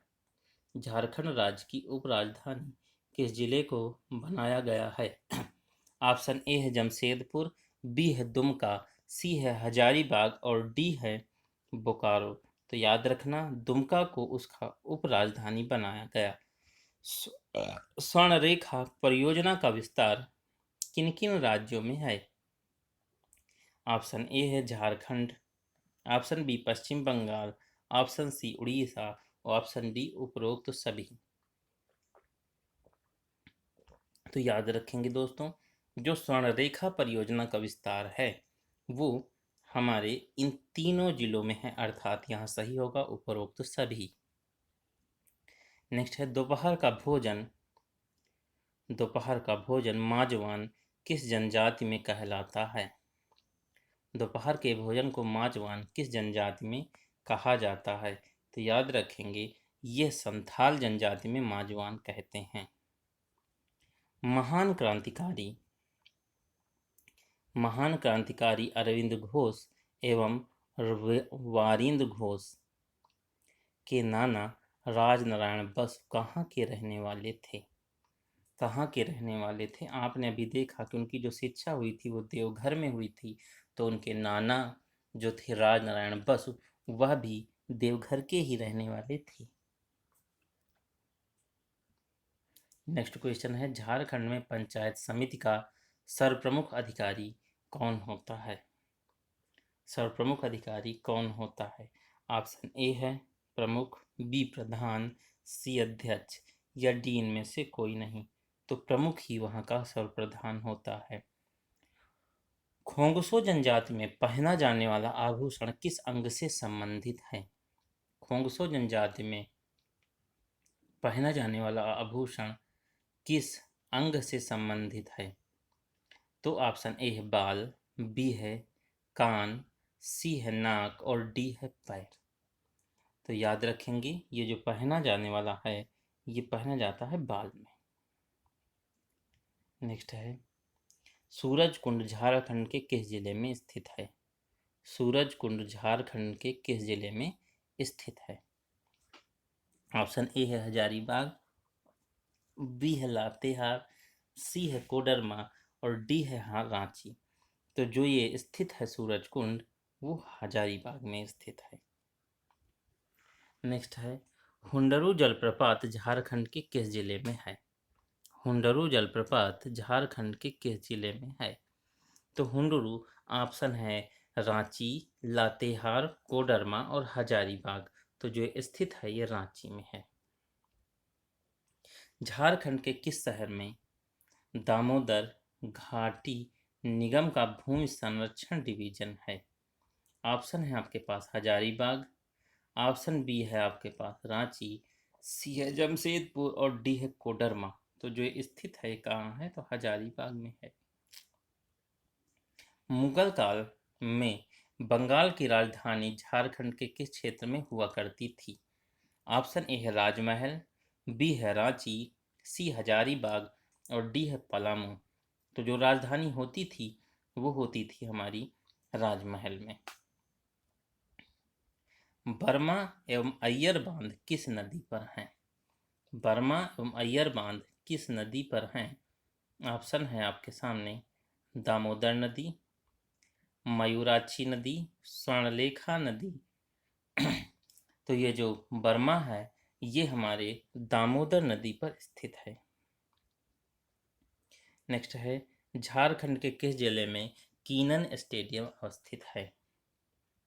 झारखंड राज्य की उपराजधानी किस जिले को बनाया गया है? ऑप्शन ए है जमशेदपुर, बी है दुमका, सी है हजारीबाग और डी है बोकारो। तो याद रखना दुमका को उसका उपराजधानी बनाया गया। स्वर्णरेखा परियोजना का विस्तार किन किन राज्यों में है? ऑप्शन ए है झारखंड, ऑप्शन बी पश्चिम बंगाल, ऑप्शन सी उड़ीसा और ऑप्शन डी उपरोक्त सभी। तो याद रखेंगे दोस्तों जो स्वर्णरेखा परियोजना का विस्तार है वो हमारे इन तीनों जिलों में है, अर्थात यहाँ सही होगा उपरोक्त सभी। नेक्स्ट है, दोपहर का भोजन माजवान किस जनजाति में कहलाता है? दोपहर के भोजन को माजवान किस जनजाति में कहा जाता है? तो याद रखेंगे ये संथाल जनजाति में माजवान कहते हैं। महान क्रांतिकारी अरविंद घोष एवं वारिंद्र घोष के नाना राजनारायण बसु कहाँ के रहने वाले थे? कहाँ के रहने वाले थे? आपने अभी देखा कि उनकी जो शिक्षा हुई थी वो देवघर में हुई थी, तो उनके नाना जो थे राजनारायण बसु वह भी देवघर के ही रहने वाले थे। नेक्स्ट क्वेश्चन है, झारखंड में पंचायत समिति का सर्वप्रमुख अधिकारी कौन होता है? सर्वप्रमुख अधिकारी कौन होता है? ऑप्शन ए है प्रमुख, बी प्रधान, सी अध्यक्ष या डी इनमें से कोई नहीं। तो प्रमुख ही वहाँ का सर्वप्रधान होता है। खोंगसो जनजाति में पहना जाने वाला आभूषण किस अंग से संबंधित है? खोंगसो जनजाति में पहना जाने वाला आभूषण किस अंग से संबंधित है? तो ऑप्शन ए है बाल, बी है कान, सी है नाक और डी है पैर। तो याद रखेंगे ये जो पहना जाने वाला है ये पहना जाता है बाल में। नेक्स्ट है सूरज कुंड झारखंड के किस जिले में स्थित है? सूरज कुंड झारखंड के किस जिले में स्थित है? ऑप्शन ए है हजारीबाग, बी है लातेहार, सी है कोडरमा और डी है रांची। तो जो ये स्थित है सूरज कुंड वो हजारीबाग में स्थित है। नेक्स्ट है हुंडरू जलप्रपात झारखंड के किस जिले में है? हुंडरू जलप्रपात झारखंड के किस जिले में है? तो हुंडरू ऑप्शन है रांची, लातेहार, कोडरमा और हजारीबाग। तो जो स्थित है ये रांची में है। झारखंड के किस शहर में दामोदर घाटी निगम का भूमि संरक्षण डिवीजन है? ऑप्शन है आपके पास हजारीबाग, ऑप्शन बी है आपके पास रांची, सी है जमशेदपुर और डी है कोडरमा। तो जो स्थित है कहाँ है? तो हजारीबाग में है। मुगल काल में बंगाल की राजधानी झारखंड के किस क्षेत्र में हुआ करती थी? ऑप्शन ए है राजमहल, बी है रांची, सी हजारीबाग और डी है पलामू। तो जो राजधानी होती थी वो होती थी हमारी राजमहल में। बर्मा एवं अय्यर बांध किस नदी पर हैं? बर्मा एवं अय्यर बांध किस नदी पर हैं? ऑप्शन है आपके सामने दामोदर नदी, मयूराक्षी नदी, स्वर्णलेखा नदी। तो ये जो बर्मा है ये हमारे दामोदर नदी पर स्थित है। नेक्स्ट है झारखंड के किस जिले में कीनन स्टेडियम अवस्थित है?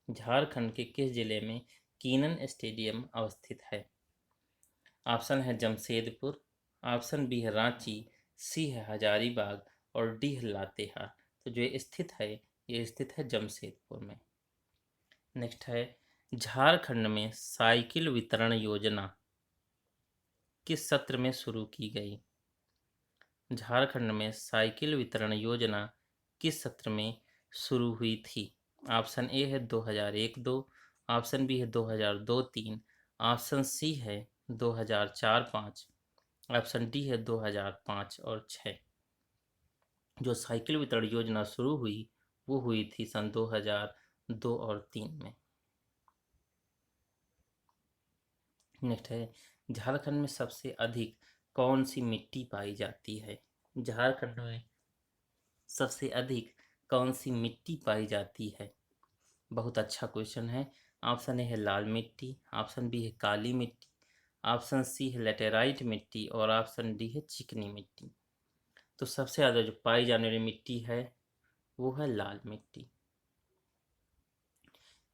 झारखंड के किस जिले में कीनन स्टेडियम अवस्थित है? ऑप्शन है जमशेदपुर, ऑप्शन बी है रांची, सी है हजारीबाग और डी है लातेहार। तो जो ये स्थित है ये स्थित है जमशेदपुर में। नेक्स्ट है झारखंड में साइकिल वितरण योजना किस सत्र में शुरू की गई? झारखंड में साइकिल वितरण योजना किस सत्र में शुरू हुई थी? ऑप्शन ए है 2001-2, ऑप्शन बी है 2002-3, ऑप्शन सी है 2004-5, ऑप्शन डी है 2005 और 6। जो साइकिल वितरण योजना शुरू हुई वो हुई थी सन 2002 और 3 में। नेक्स्ट है झारखंड में सबसे अधिक कौन सी मिट्टी पाई जाती है? झारखंड में सबसे अधिक कौन सी मिट्टी पाई जाती है? बहुत अच्छा क्वेश्चन है। ऑप्शन ए है लाल मिट्टी, ऑप्शन बी है काली मिट्टी, ऑप्शन सी है लेटेराइट मिट्टी और ऑप्शन डी है चिकनी मिट्टी। तो सबसे ज़्यादा जो पाई जाने वाली मिट्टी है वो है लाल मिट्टी।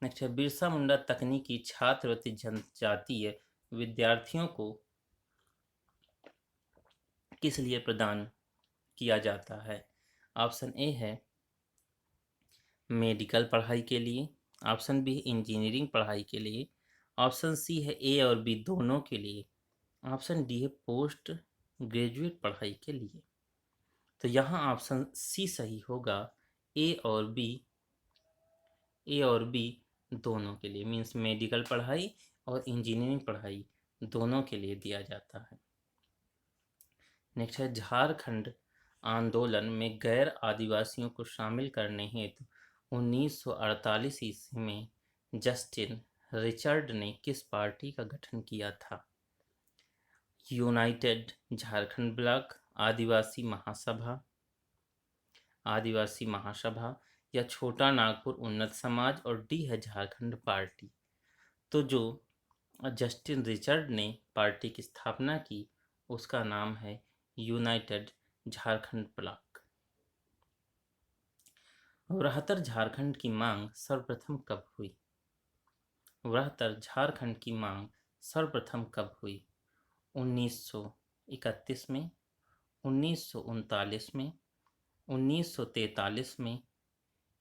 नेक्स्ट है बिरसा मुंडा तकनीकी छात्रवृत्ति जनजातीय विद्यार्थियों को किस लिए प्रदान किया जाता है? ऑप्शन ए है मेडिकल पढ़ाई के लिए, ऑप्शन बी है इंजीनियरिंग पढ़ाई के लिए, ऑप्शन सी है ए और बी दोनों के लिए, ऑप्शन डी है पोस्ट ग्रेजुएट पढ़ाई के लिए। तो यहाँ ऑप्शन सी सही होगा, ए और बी दोनों के लिए, मीन्स मेडिकल पढ़ाई और इंजीनियरिंग पढ़ाई दोनों के लिए दिया जाता है। नेक्स्ट है झारखंड आंदोलन में गैर आदिवासियों को शामिल करने हेतु 1948 ईस्वी में जस्टिन रिचर्ड ने किस पार्टी का गठन किया था? यूनाइटेड झारखंड ब्लॉक, आदिवासी महासभा या छोटा नागपुर उन्नत समाज और डी है झारखंड पार्टी। तो जो जस्टिन रिचर्ड ने पार्टी की स्थापना की उसका नाम है यूनाइटेड झारखंड ब्लॉक। वृहत्तर झारखंड की मांग सर्वप्रथम कब हुई? वृहत्तर झारखंड की मांग सर्वप्रथम कब हुई? 1931 में, 1939 में, 1943 में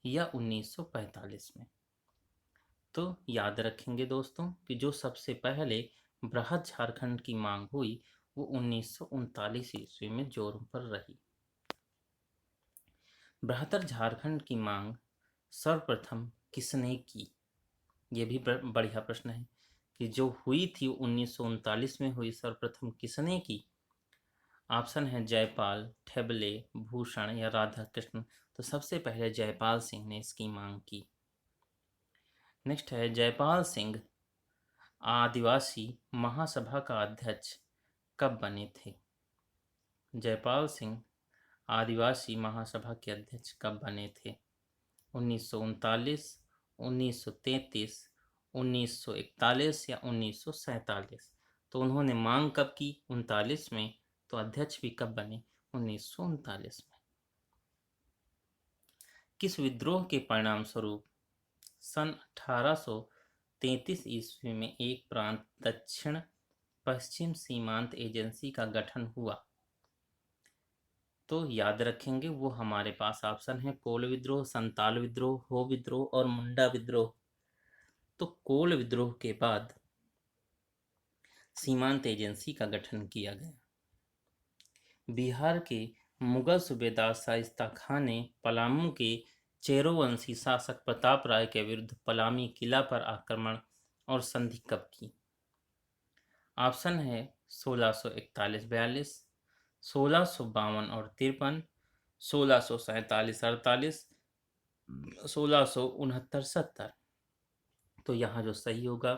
या 1945 में? तो याद रखेंगे दोस्तों कि जो सबसे पहले बृहद झारखंड की मांग हुई वो 1939 ईस्वी में जोरों पर रही। बृहत्तर झारखंड की मांग सर्वप्रथम किसने की? ये भी बढ़िया प्रश्न है कि जो हुई थी 1939 में हुई, सर्वप्रथम किसने की? ऑप्शन है जयपाल, ठेबले, भूषण या राधा कृष्ण। तो सबसे पहले जयपाल सिंह ने इसकी मांग की। नेक्स्ट है जयपाल सिंह आदिवासी महासभा का अध्यक्ष कब बने थे? जयपाल सिंह आदिवासी महासभा के अध्यक्ष कब बने थे? 1939, 1933, 1941 या 1947? तो उन्होंने मांग कब की? 39 में। तो अध्यक्ष भी कब बने? 1939 में। किस विद्रोह के परिणाम स्वरूप सन 1833 ईस्वी में एक प्रांत दक्षिण पश्चिम सीमांत एजेंसी का गठन हुआ? तो याद रखेंगे वो हमारे पास ऑप्शन है कोल विद्रोह, संताल विद्रोह, हो विद्रोह और मुंडा विद्रोह। तो कोल विद्रोह के बाद सीमांत एजेंसी का गठन किया गया। बिहार के मुगल सूबेदार शाइस्ता खान ने पलामू के चेरोवंशी शासक प्रताप राय के विरुद्ध पलामी किला पर आक्रमण और संधि कब की? ऑप्शन है 1641-42, 1652 और 53, 1647-48, 1669-70। तो यहाँ जो सही होगा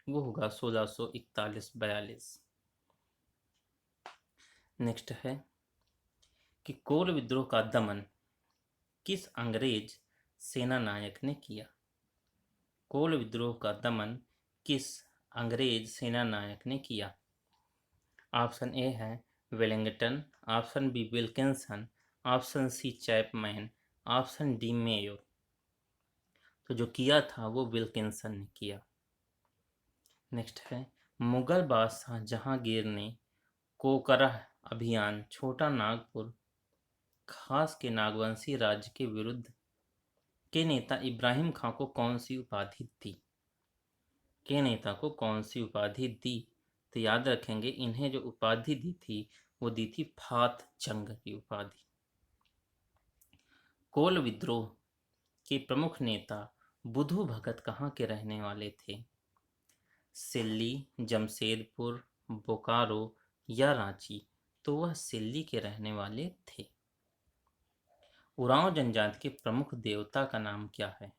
वो होगा 1641-42। नेक्स्ट है कि कोल विद्रोह का दमन किस अंग्रेज सेना नायक ने किया? कोल विद्रोह का दमन किस अंग्रेज सेना नायक ने किया? ऑप्शन ए है Wellington, option B Wilkinson, option C Chapman, option D Mayo. तो जो किया था वो विल्किंसन ने किया। नेक्स्ट है मुगल बादशाह जहांगीर ने कोकरह अभियान, छोटा नागपुर खास के नागवंशी राज्य के विरुद्ध के नेता इब्राहिम खां को कौन सी उपाधि दी? के नेता को कौन सी उपाधि दी? तो याद रखेंगे इन्हें जो उपाधि दी थी वो दी थी फात जंग की उपाधि। कोल विद्रोह के प्रमुख नेता बुधू भगत कहाँ के रहने वाले थे? सिल्ली, जमशेदपुर, बोकारो या रांची? तो वह सिल्ली के रहने वाले थे। उरांव जनजाति के प्रमुख देवता का नाम क्या है?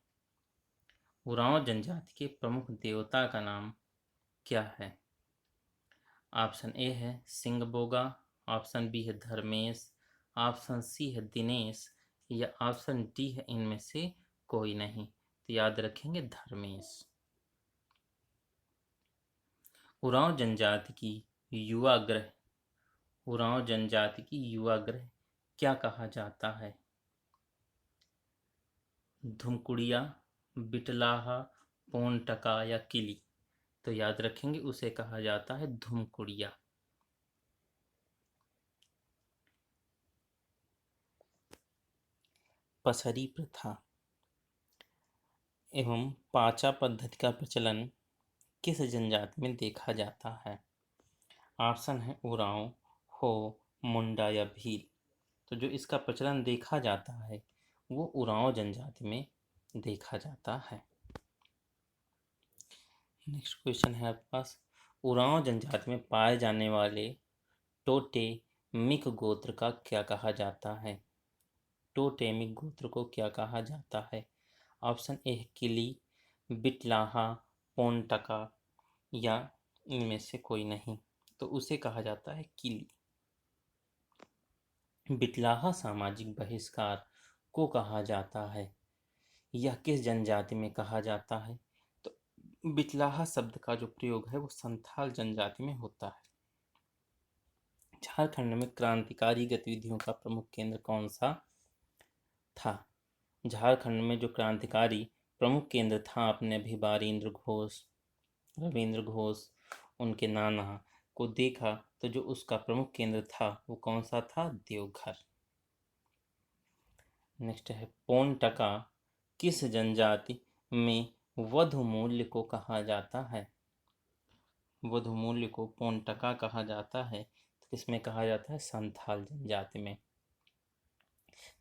उरांव जनजाति के प्रमुख देवता का नाम क्या है? ऑप्शन ए है सिंगबोगा, ऑप्शन बी है धर्मेश, ऑप्शन सी है दिनेश या ऑप्शन डी है इनमें से कोई नहीं। तो याद रखेंगे धर्मेश। उरांव जनजाति की युवा ग्रह, उरांव जनजाति की युवा ग्रह क्या कहा जाता है? धुमकुड़िया, बिटलाहा, पोनटका या किली? तो याद रखेंगे उसे कहा जाता है धुमकुड़िया। पसरी प्रथा एवं पाचा पद्धति का प्रचलन किस जनजाति में देखा जाता है? ऑप्शन है उरांव, हो, मुंडा या भील। तो जो इसका प्रचलन देखा जाता है वो उरांव जनजाति में देखा जाता है। नेक्स्ट क्वेश्चन है आपके पास, उरांव जनजाति में पाए जाने वाले टोटेमिक गोत्र का क्या कहा जाता है? टोटेमिक गोत्र को क्या कहा जाता है? ऑप्शन ए किली, बिटलाहा, पोनटका या इनमें से कोई नहीं। तो उसे कहा जाता है किली। बिटलाहा सामाजिक बहिष्कार को कहा जाता है। यह किस जनजाति में कहा जाता है? तो बिटलाहा शब्द का जो प्रयोग है वो संथाल जनजाति में होता है। झारखंड में क्रांतिकारी गतिविधियों का प्रमुख केंद्र कौन सा था? झारखंड में जो क्रांतिकारी प्रमुख केंद्र था, आपने भी बारिंद्र घोष, रविंद्र घोष, उनके नाना को देखा, तो जो उसका प्रमुख केंद्र था वो कौन सा था? देवघर। नेक्स्ट है, पौन टका किस जनजाति में वधु मूल्य को कहा जाता है? वधु मूल्य को पौन टका कहा जाता है, तो किसमें कहा जाता है? संथाल जनजाति में।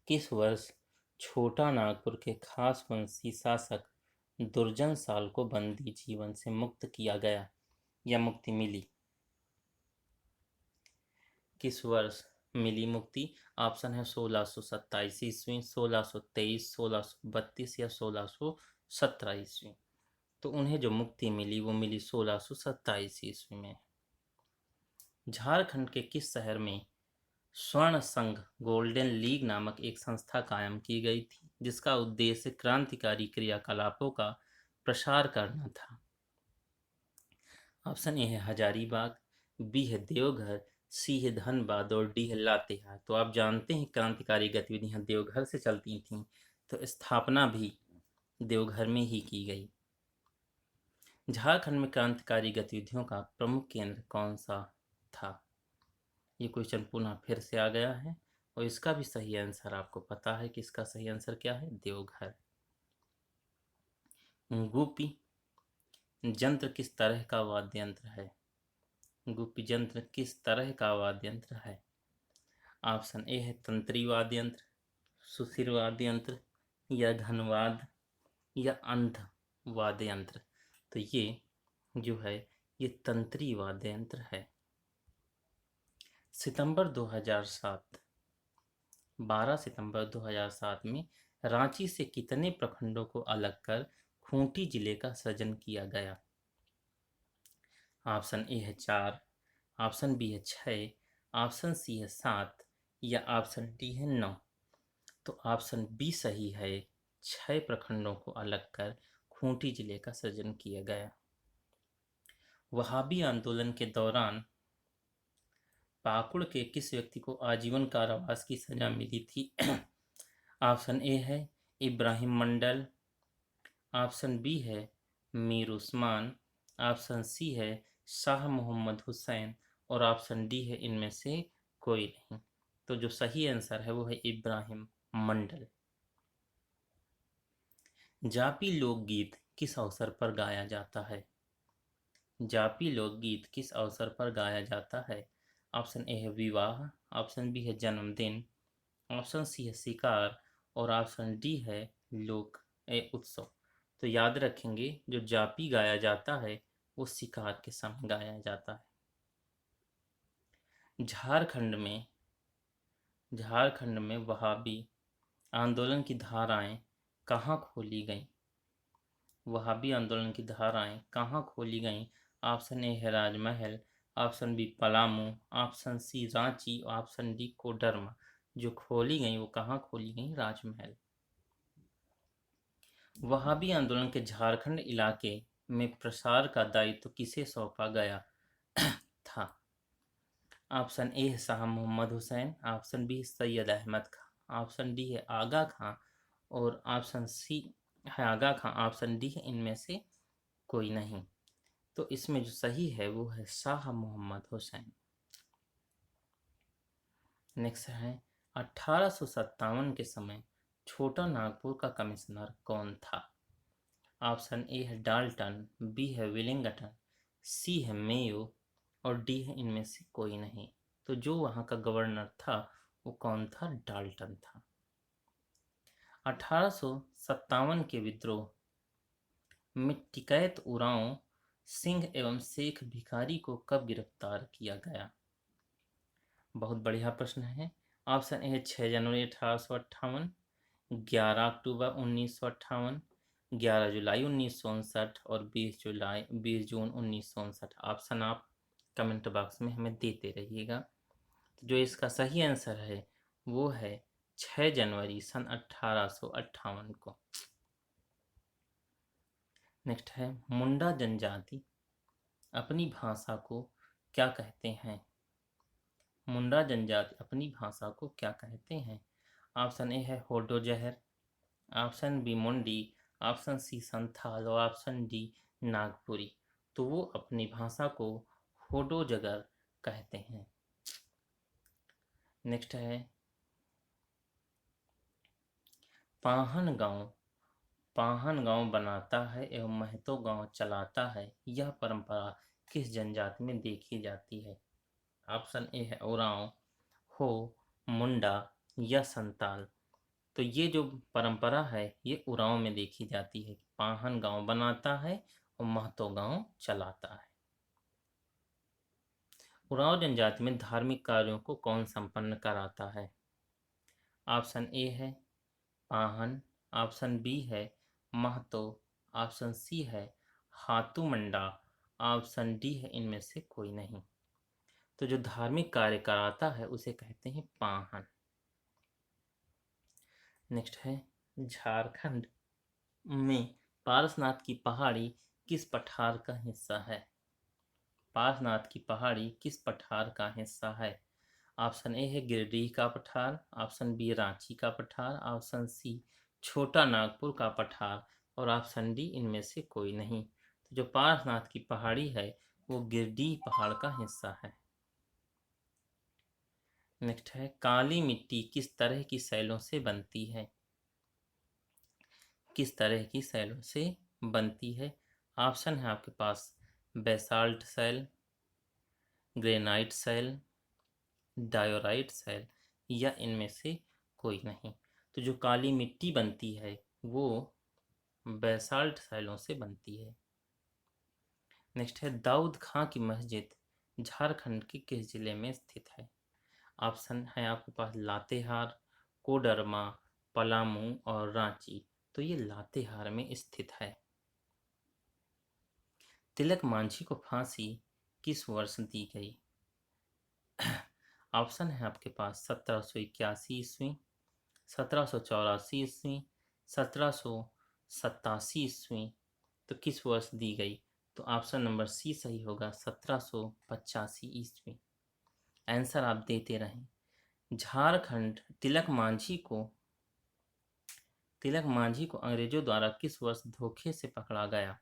किस वर्ष छोटा नागपुर के खास वंशी शासक दुर्जन साल को बंदी जीवन से मुक्त किया गया या मुक्ति मिली? किस वर्ष मिली मुक्ति? ऑप्शन है 1627 ईस्वी, 1623, 1632 या 1617 ईस्वी। तो उन्हें जो मुक्ति मिली वो मिली 1627 ईस्वी में। झारखंड के किस शहर में स्वर्ण संघ गोल्डन लीग नामक एक संस्था कायम की गई थी, जिसका उद्देश्य क्रांतिकारी क्रियाकलापों का प्रसार करना था? ऑप्शन ए है हजारीबाग, बी है देवघर, सी है धनबाद और डी है लातेहार। तो आप जानते हैं क्रांतिकारी गतिविधियां देवघर से चलती थीं, तो स्थापना भी देवघर में ही की गई। झारखंड में क्रांतिकारी गतिविधियों का प्रमुख केंद्र कौन सा था? ये क्वेश्चन पुनः फिर से आ गया है और इसका भी सही आंसर आपको पता है कि इसका सही आंसर क्या है? देवघर। गोपी यंत्र किस तरह का वाद्य यंत्र है? गोपी यंत्र किस तरह का वाद्य यंत्र है? ऑप्शन ए है तंत्री वाद्य यंत्र, सुशिर वाद्य यंत्र या घनवाद या अंध वाद्य यंत्र। तो ये जो है ये तंत्री वाद्य यंत्र है। सितंबर 2007, 12 सितंबर 2007 में रांची से कितने प्रखंडों को अलग कर खूंटी जिले का सृजन किया गया? ऑप्शन ए है 4, ऑप्शन बी है 6, ऑप्शन सी है 7 या ऑप्शन डी है 9। तो ऑप्शन बी सही है, 6 प्रखंडों को अलग कर खूंटी जिले का सृजन किया गया। वहाबी आंदोलन के दौरान पाकुड़ के किस व्यक्ति को आजीवन कारावास की सजा मिली थी? ऑप्शन ए है इब्राहिम मंडल, ऑप्शन बी है मीर उस्मान, ऑप्शन सी है शाह मोहम्मद हुसैन और ऑप्शन डी है इनमें से कोई नहीं। तो जो सही आंसर है वो है इब्राहिम मंडल। जापी लोकगीत किस अवसर पर गाया जाता है? जापी लोकगीत किस अवसर पर गाया जाता है? ऑप्शन ए है विवाह, ऑप्शन बी है जन्मदिन, ऑप्शन सी है शिकार और ऑप्शन डी है लोक उत्सव। तो याद रखेंगे जो जापी गाया जाता है वो शिकार के समय गाया जाता है। झारखंड में वहाबी आंदोलन की धाराएं कहाँ खोली गईं? वहाबी आंदोलन की धाराएं कहाँ खोली गईं? ऑप्शन ए है Rajmahal, option B Palamu, option C Ranchi, option D Koderma. जो खोली गई वो कहाँ खोली गई? राजमहल। वहाबी आंदोलन के झारखंड इलाके में प्रसार का दायित्व किसे सौंपा गया था? ऑप्शन ए है शाह मोहम्मद हुसैन, ऑप्शन बी सैयद अहमद खां, ऑप्शन डी है आगा खां और ऑप्शन सी है आगा खां, ऑप्शन डी है इनमें से कोई नहीं। तो इसमें जो सही है वो है शाह मोहम्मद हुसैन। नेक्स्ट है 1857 के समय छोटा नागपुर का कमिश्नर कौन था? ऑप्शन ए है डाल्टन, बी है विलिंगटन, सी है मेयो और डी है इनमें से कोई नहीं। तो जो वहाँ का गवर्नर था वो कौन था? डाल्टन था। 1857 के विद्रोह में टिकैत उरांव सिंह एवं शेख भिखारी को कब गिरफ्तार किया गया? बहुत बढ़िया प्रश्न है। ऑप्शन ए है 6 जनवरी 1858, 11 अक्टूबर 1958, 11 जुलाई 1959 और 20 जून 1959। ऑप्शन आप कमेंट बॉक्स में हमें देते रहिएगा। तो जो इसका सही आंसर है वो है 6 जनवरी सन 1858 को। नेक्स्ट है मुंडा जनजाति अपनी भाषा को क्या कहते हैं? मुंडा जनजाति अपनी भाषा को क्या कहते हैं? ऑप्शन ए है होडो जहर, ऑप्शन बी मुंडी, ऑप्शन सी संथाल और ऑप्शन डी नागपुरी। तो वो अपनी भाषा को होडोजगर कहते हैं। नेक्स्ट है पाहन गांव। पाहन गांव बनाता है एवं महतो गांव चलाता है, यह परंपरा किस जनजाति में देखी जाती है? ऑप्शन ए है उरांव, हो, मुंडा या संताल। तो ये जो परंपरा है ये उरांव में देखी जाती है। पाहन गांव बनाता है और महतो गांव चलाता है। उरांव जनजाति में धार्मिक कार्यों को कौन संपन्न कराता है? ऑप्शन ए है पाहन, ऑप्शन बी है महतो, ऑप्शन सी है हाथू मंडा, ऑप्शन डी है इनमें से कोई नहीं। तो जो धार्मिक कार्य कराता है उसे कहते हैं पाहन। नेक्स्ट है झारखंड में पारसनाथ की पहाड़ी किस पठार का हिस्सा है? पारसनाथ की पहाड़ी किस पठार का हिस्सा है? ऑप्शन ए है गिरिडीह का पठार, ऑप्शन बी रांची का पठार, ऑप्शन सी छोटा नागपुर का पठार और ऑप्शन डी इनमें से कोई नहीं। तो जो पारसनाथ की पहाड़ी है वो गिरिडीह पहाड़ का हिस्सा है। नेक्स्ट है काली मिट्टी किस तरह की सैलों से बनती है? किस तरह की सैलों से बनती है? ऑप्शन है आपके पास basalt sill, granite sill, diorite sill या इनमें से कोई नहीं। तो जो काली मिट्टी बनती है वो बेसाल्ट सैलों से बनती है। नेक्स्ट है दाऊद खां की मस्जिद झारखंड के किस जिले में स्थित है? ऑप्शन है आपके पास लातेहार, कोडरमा, पलामू और रांची। तो ये लातेहार में स्थित है। तिलक मांझी को फांसी किस वर्ष दी गई? ऑप्शन है आपके पास 1781 ईस्वी, 1784 ईस्वी, 1787 ईस्वी। तो किस वर्ष दी गई? तो ऑप्शन नंबर सी सही होगा, 1785 ईस्वी। आंसर आप देते रहें। झारखंड तिलक मांझी को अंग्रेजों द्वारा किस वर्ष धोखे से पकड़ा गया?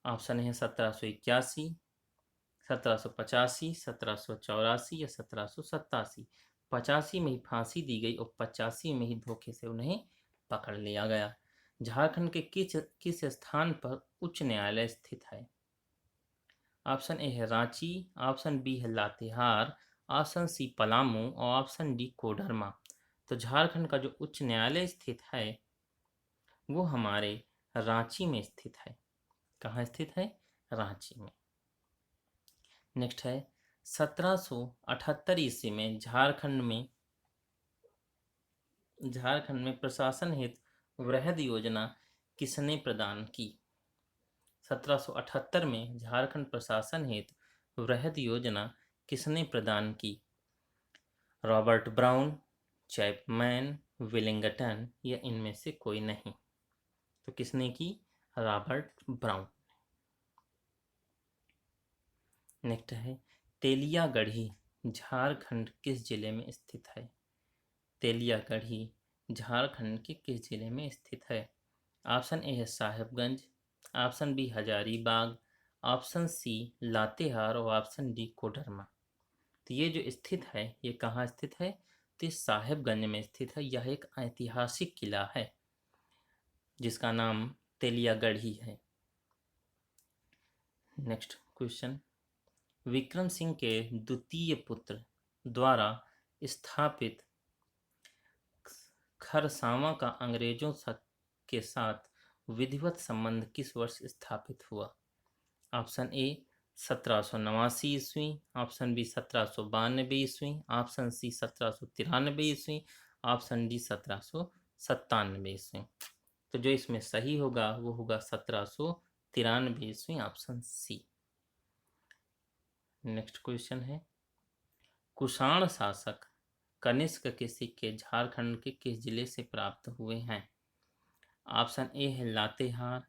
ऑप्शन है 1781, 1785, 1784 या 1787। 85 में ही फांसी दी गई और 85 में ही धोखे से उन्हें पकड़ लिया गया। झारखंड के किस किस स्थान पर उच्च न्यायालय स्थित है? ऑप्शन ए है रांची, ऑप्शन बी है लातेहार, ऑप्शन सी पलामू और ऑप्शन डी कोडरमा। तो झारखंड का जो उच्च न्यायालय स्थित है वो हमारे रांची में स्थित है। कहाँ स्थित है? रांची में। नेक्स्ट है 1778 ईस्वी में झारखंड में प्रशासन हेतु वृहद योजना किसने प्रदान की? 1778 में झारखंड प्रशासन हेतु वृहद योजना किसने प्रदान की? रॉबर्ट ब्राउन, चैपमैन, विलिंगटन या इनमें से कोई नहीं। तो किसने की? Robert brown. नेक्स्ट है तेलियागढ़ी झारखंड किस जिले में स्थित है? तेलियागढ़ी झारखंड के किस जिले में स्थित है? ऑप्शन ए है Sahebganj, option B Hazaribagh, option C Latehar और ऑप्शन डी कोडरमा। तो ये जो स्थित है ये कहाँ स्थित है? तो ये साहेबगंज में स्थित है। यह एक ऐतिहासिक किला है जिसका नाम तेलियागढ़ी है। नेक्स्ट क्वेश्चन, विक्रम सिंह के द्वितीय पुत्र द्वारा स्थापित खरसावां का अंग्रेजों के साथ विधिवत संबंध किस वर्ष स्थापित हुआ? ऑप्शन ए 1789 ईस्वी, ऑप्शन बी 1792 ईस्वी, ऑप्शन सी 1793 ईस्वी, ऑप्शन डी 1797 ईस्वी। तो जो इसमें सही होगा वो होगा 1793 ईस्वी, ऑप्शन सी। नेक्स्ट क्वेश्चन है कुषाण शासक कनिष्क के सिक्के झारखंड के किस जिले से प्राप्त हुए हैं? ऑप्शन ए है लातेहार,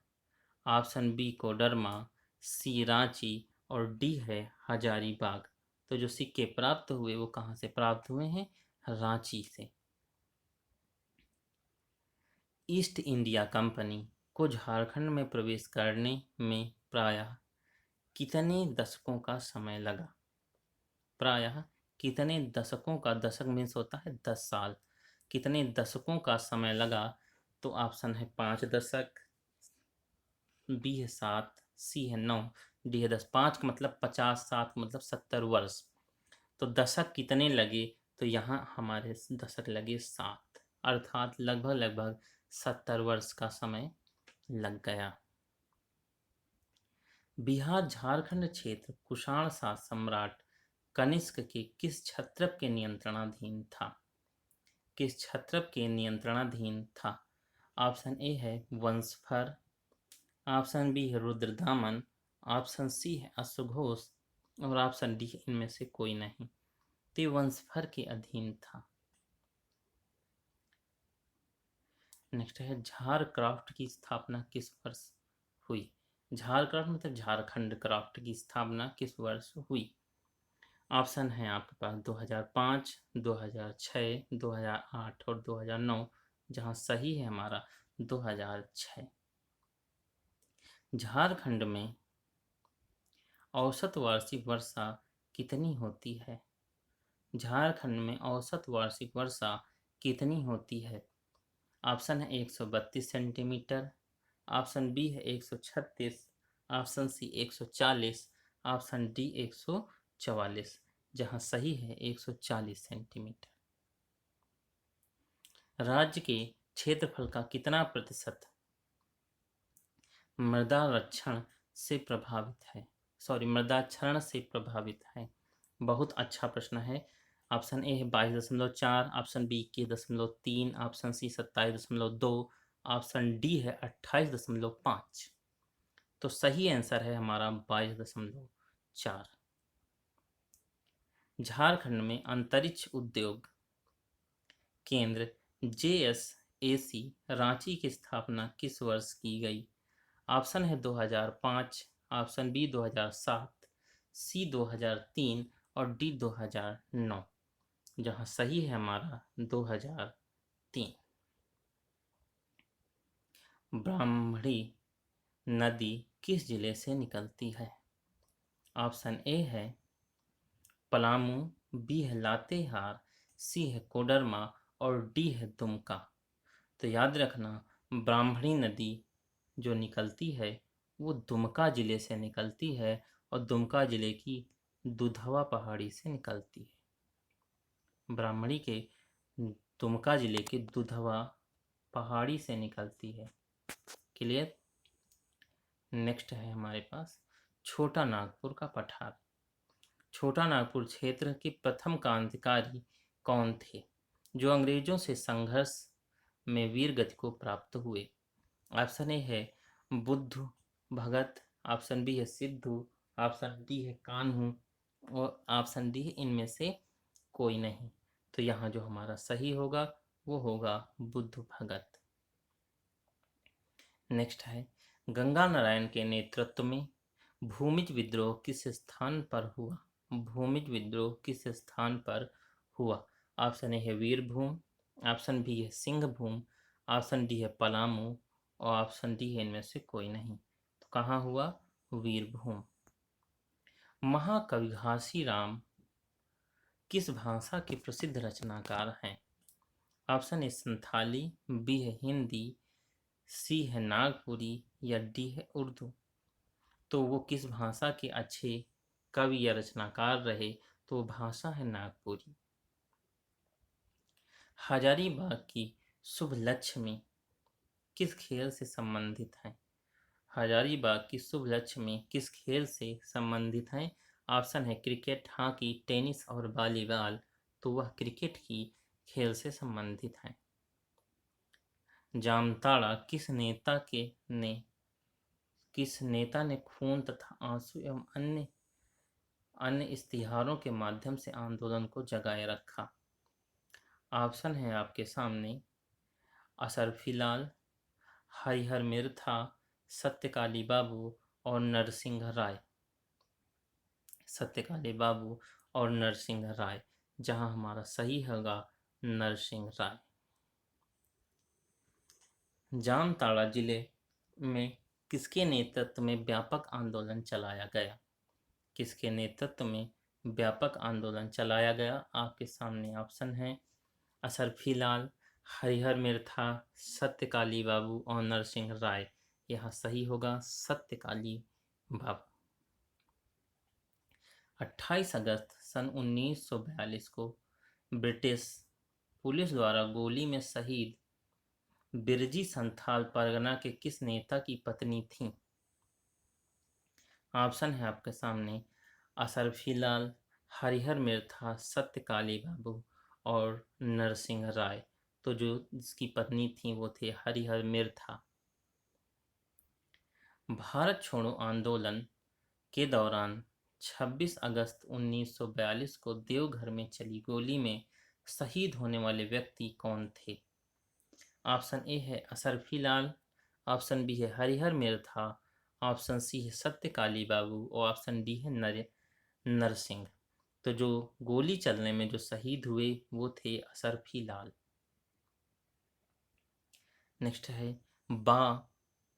ऑप्शन बी कोडरमा, सी रांची और डी है हजारीबाग। तो जो सिक्के प्राप्त हुए वो कहाँ से प्राप्त हुए हैं? रांची से। ईस्ट इंडिया कंपनी को झारखंड में प्रवेश करने में प्रायः कितने दशकों का समय लगा? प्रायः कितने दशकों का, दशक मीन्स होता है 10 साल, कितने दशकों का समय लगा? तो ऑप्शन है 5 दशक, बी है 7, सी है 9, डी है 10। 5 का मतलब 50, 7 का मतलब 70 वर्ष। तो दशक कितने लगे? तो यहाँ हमारे दशक लगे 7, अर्थात लगभग लगभग 70 वर्ष का समय लग गया। बिहार झारखंड क्षेत्र कुषाण सम्राट कनिष्क के किस क्षत्रप के नियंत्रणाधीन था? किस क्षत्रप के नियंत्रणाधीन था? ऑप्शन ए है वंशफर, ऑप्शन बी है रुद्रदामन, ऑप्शन सी है अश्वघोष और ऑप्शन डी इनमें से कोई नहीं। तो वंशफर के अधीन था। नेक्स्ट है झारक्राफ्ट की स्थापना किस वर्ष हुई? झारक्राफ्ट मतलब झारखंड क्राफ्ट की स्थापना किस वर्ष हुई? ऑप्शन है आपके पास 2005, 2006, 2008 और 2009, जहां सही है हमारा 2006। झारखंड में औसत वार्षिक वर्षा कितनी होती है? झारखंड में औसत वार्षिक वर्षा कितनी होती है? ऑप्शन है 132 सेंटीमीटर, ऑप्शन बी है 136, ऑप्शन सी 140, ऑप्शन डी 144, जहां सही है 140 सेंटीमीटर। राज्य के क्षेत्रफल का कितना प्रतिशत मृदाक्षरण से प्रभावित है? मृदाक्षरण से प्रभावित है। बहुत अच्छा प्रश्न है। ऑप्शन ए है 22.4, option B 21.3, option C 27.2, option D है 28.5। तो सही आंसर है हमारा 22.4। झारखंड में अंतरिक्ष उद्योग केंद्र JSAC रांची की स्थापना किस वर्ष की गई? ऑप्शन है 2005, ऑप्शन बी 2007, सी 2003 और डी 2009, जहां सही है हमारा 2003। ब्राह्मणी नदी किस जिले से निकलती है? ऑप्शन ए है पलामू, बी है लातेहार, सी है कोडरमा और डी है दुमका। तो याद रखना, ब्राह्मणी नदी जो निकलती है वो दुमका जिले से निकलती है और दुमका जिले की दुधवा पहाड़ी से निकलती है। ब्राह्मणी के दुमका जिले के दुधवा पहाड़ी से निकलती है। क्लियर। नेक्स्ट है हमारे पास छोटा नागपुर का पठार। छोटा नागपुर क्षेत्र के प्रथम क्रांतिकारी कौन थे जो अंग्रेजों से संघर्ष में वीर गति को प्राप्त हुए? ऑप्शन ए है बुद्ध भगत, ऑप्शन बी है सिद्धू, ऑप्शन डी है कान्हू और ऑप्शन डी है इनमें से कोई नहीं। तो यहाँ जो हमारा सही होगा वो होगा बुद्ध भगत। नेक्स्ट है गंगा नारायण के नेतृत्व में भूमिज विद्रोह किस स्थान पर हुआ? भूमिज विद्रोह किस स्थान पर हुआ? ऑप्शन ए है वीरभूम, ऑप्शन बी है सिंहभूम, ऑप्शन डी है पलामू और ऑप्शन डी है इनमें से कोई नहीं। तो कहाँ हुआ? वीरभूम। महाकवि घासीराम किस भाषा के प्रसिद्ध रचनाकार हैं? ऑप्शन ए संथाली, बी है हिंदी, सी है नागपुरी या डी है उर्दू। तो वो किस भाषा के अच्छे कवि या रचनाकार रहे? तो वो भाषा है नागपुरी। हजारीबाग की शुभ लक्ष्मी किस खेल से संबंधित है? हजारीबाग की शुभ लक्ष्मी किस खेल से संबंधित है? ऑप्शन है क्रिकेट, हॉकी, टेनिस और वॉलीबॉल। तो वह क्रिकेट की खेल से संबंधित है। जामताड़ा किस नेता ने खून तथा आंसू एवं अन्य अन्य इश्तिहारों के माध्यम से आंदोलन को जगाए रखा? ऑप्शन है आपके सामने अशरफी लाल, हरिहर मिर्था, सत्यकाली बाबू और नरसिंह राय। सत्यकाली बाबू और नरसिंह राय, जहां हमारा सही होगा नरसिंह राय। जामताड़ा जिले में किसके नेतृत्व में व्यापक आंदोलन चलाया गया? किसके नेतृत्व में व्यापक आंदोलन चलाया गया? आपके सामने ऑप्शन है असरफी लाल, हरिहर मिर्था, सत्यकाली बाबू और नरसिंह राय। यहाँ सही होगा सत्यकाली बाबू। 28 अगस्त सन 1942 को ब्रिटिश पुलिस द्वारा गोली में शहीद बिरजी संथाल परगना के किस नेता की पत्नी थी? ऑप्शन है आपके सामने असरफी लाल, हरिहर मिर्था, सत्यकाली बाबू और नरसिंह राय। तो जो जिसकी पत्नी थी वो थे हरिहर मिर्था। भारत छोड़ो आंदोलन के दौरान 26 अगस्त 1942 को देवघर में चली गोली में शहीद होने वाले व्यक्ति कौन थे? ऑप्शन ए है असरफी लाल, ऑप्शन बी है हरिहर मिर्था, ऑप्शन सी है सत्यकाली बाबू और ऑप्शन डी है नरसिंह। तो जो गोली चलने में जो शहीद हुए वो थे असरफी लाल। नेक्स्ट है बा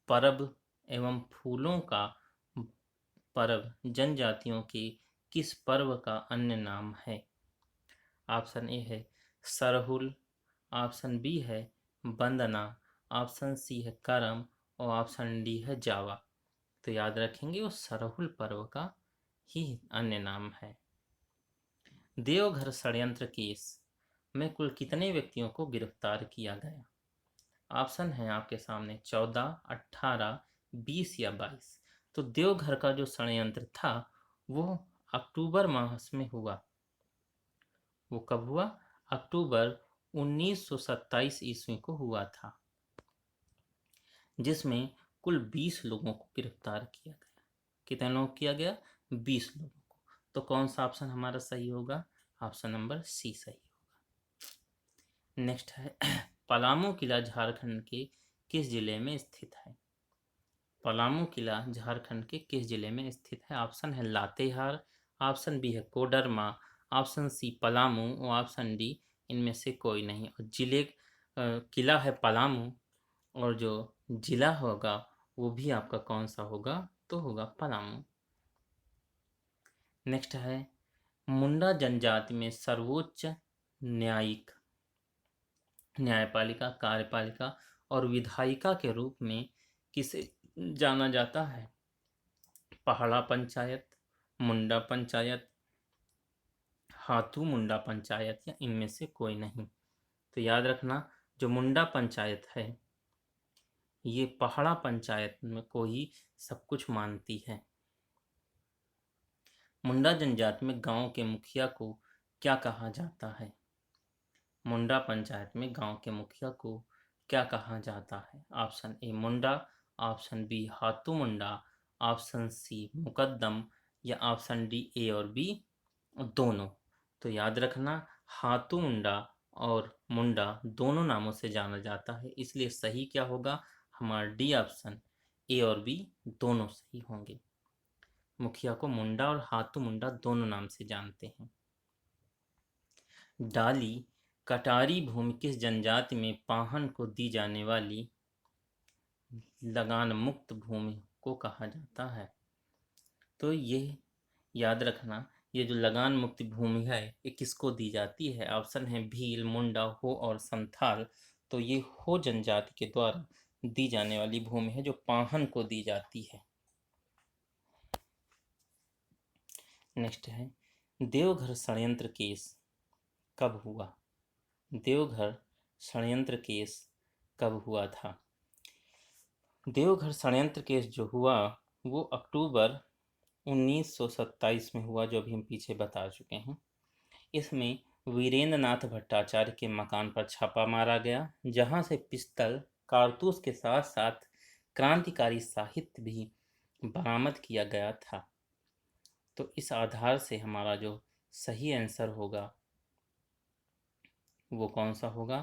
परब एवं फूलों का पर्व जनजातियों के किस पर्व का अन्य नाम है? ऑप्शन ए है सरहुल, ऑप्शन बी है वंदना, ऑप्शन सी है करम और ऑप्शन डी है जावा। तो याद रखेंगे वो सरहुल पर्व का ही अन्य नाम है। देवघर षड्यंत्र केस में कुल कितने व्यक्तियों को गिरफ्तार किया गया? ऑप्शन है आपके सामने 14, 18, 20 या 22। तो देवघर का जो षड्यंत्र था वो अक्टूबर मास में हुआ। वो कब हुआ? अक्टूबर 1927 ईस्वी को हुआ था, जिसमें कुल 20 लोगों को गिरफ्तार किया गया। कितने लोग किया गया? 20 लोगों को। तो कौन सा ऑप्शन हमारा सही होगा? ऑप्शन नंबर सी सही होगा। नेक्स्ट है पलामू किला झारखंड के किस जिले में स्थित है? पलामू किला झारखंड के किस जिले में स्थित है? ऑप्शन है लातेहार, ऑप्शन बी है कोडरमा, ऑप्शन सी पलामू और ऑप्शन डी इनमें से कोई नहीं। और किला है पलामू और जो जिला होगा वो भी आपका कौन सा होगा? तो होगा पलामू। नेक्स्ट है मुंडा जनजाति में सर्वोच्च न्यायिक न्यायपालिका, कार्यपालिका और विधायिका के रूप में किसे जाना जाता है? पहाड़ा पंचायत, मुंडा पंचायत, हाथू मुंडा पंचायत या इनमें से कोई नहीं। तो याद रखना जो मुंडा पंचायत है ये पहाड़ा पंचायत में को ही सब कुछ मानती है। मुंडा जनजाति में गांव के मुखिया को क्या कहा जाता है? मुंडा पंचायत में गांव के मुखिया को क्या कहा जाता है? Option A Munda, option B Hathu Munda, option C मुकद्दम या ऑप्शन डी ए और बी दोनों। तो याद रखना हाथू मुंडा और मुंडा दोनों नामों से जाना जाता है, इसलिए सही क्या होगा? हमारा डी ऑप्शन ए और बी दोनों सही होंगे। मुखिया को मुंडा और हाथू मुंडा दोनों नाम से जानते हैं। डाली कटारी भूमि किस जनजाति में पाहन को दी जाने वाली लगान मुक्त भूमि को कहा जाता है? तो ये याद रखना ये जो लगान मुक्त भूमि है ये किसको दी जाती है? ऑप्शन है भील, मुंडा, हो और संथाल। तो ये हो जनजाति के द्वारा दी जाने वाली भूमि है जो पाहन को दी जाती है। नेक्स्ट है देवघर षड्यंत्र केस कब हुआ? देवघर षड्यंत्र केस कब हुआ था? देवघर षड्यंत्र केस जो हुआ वो अक्टूबर 1927 में हुआ, जो अभी हम पीछे बता चुके हैं। इसमें वीरेंद्र नाथ भट्टाचार्य के मकान पर छापा मारा गया, जहां से पिस्तल, कारतूस के साथ साथ क्रांतिकारी साहित्य भी बरामद किया गया था। तो इस आधार से हमारा जो सही आंसर होगा वो कौन सा होगा?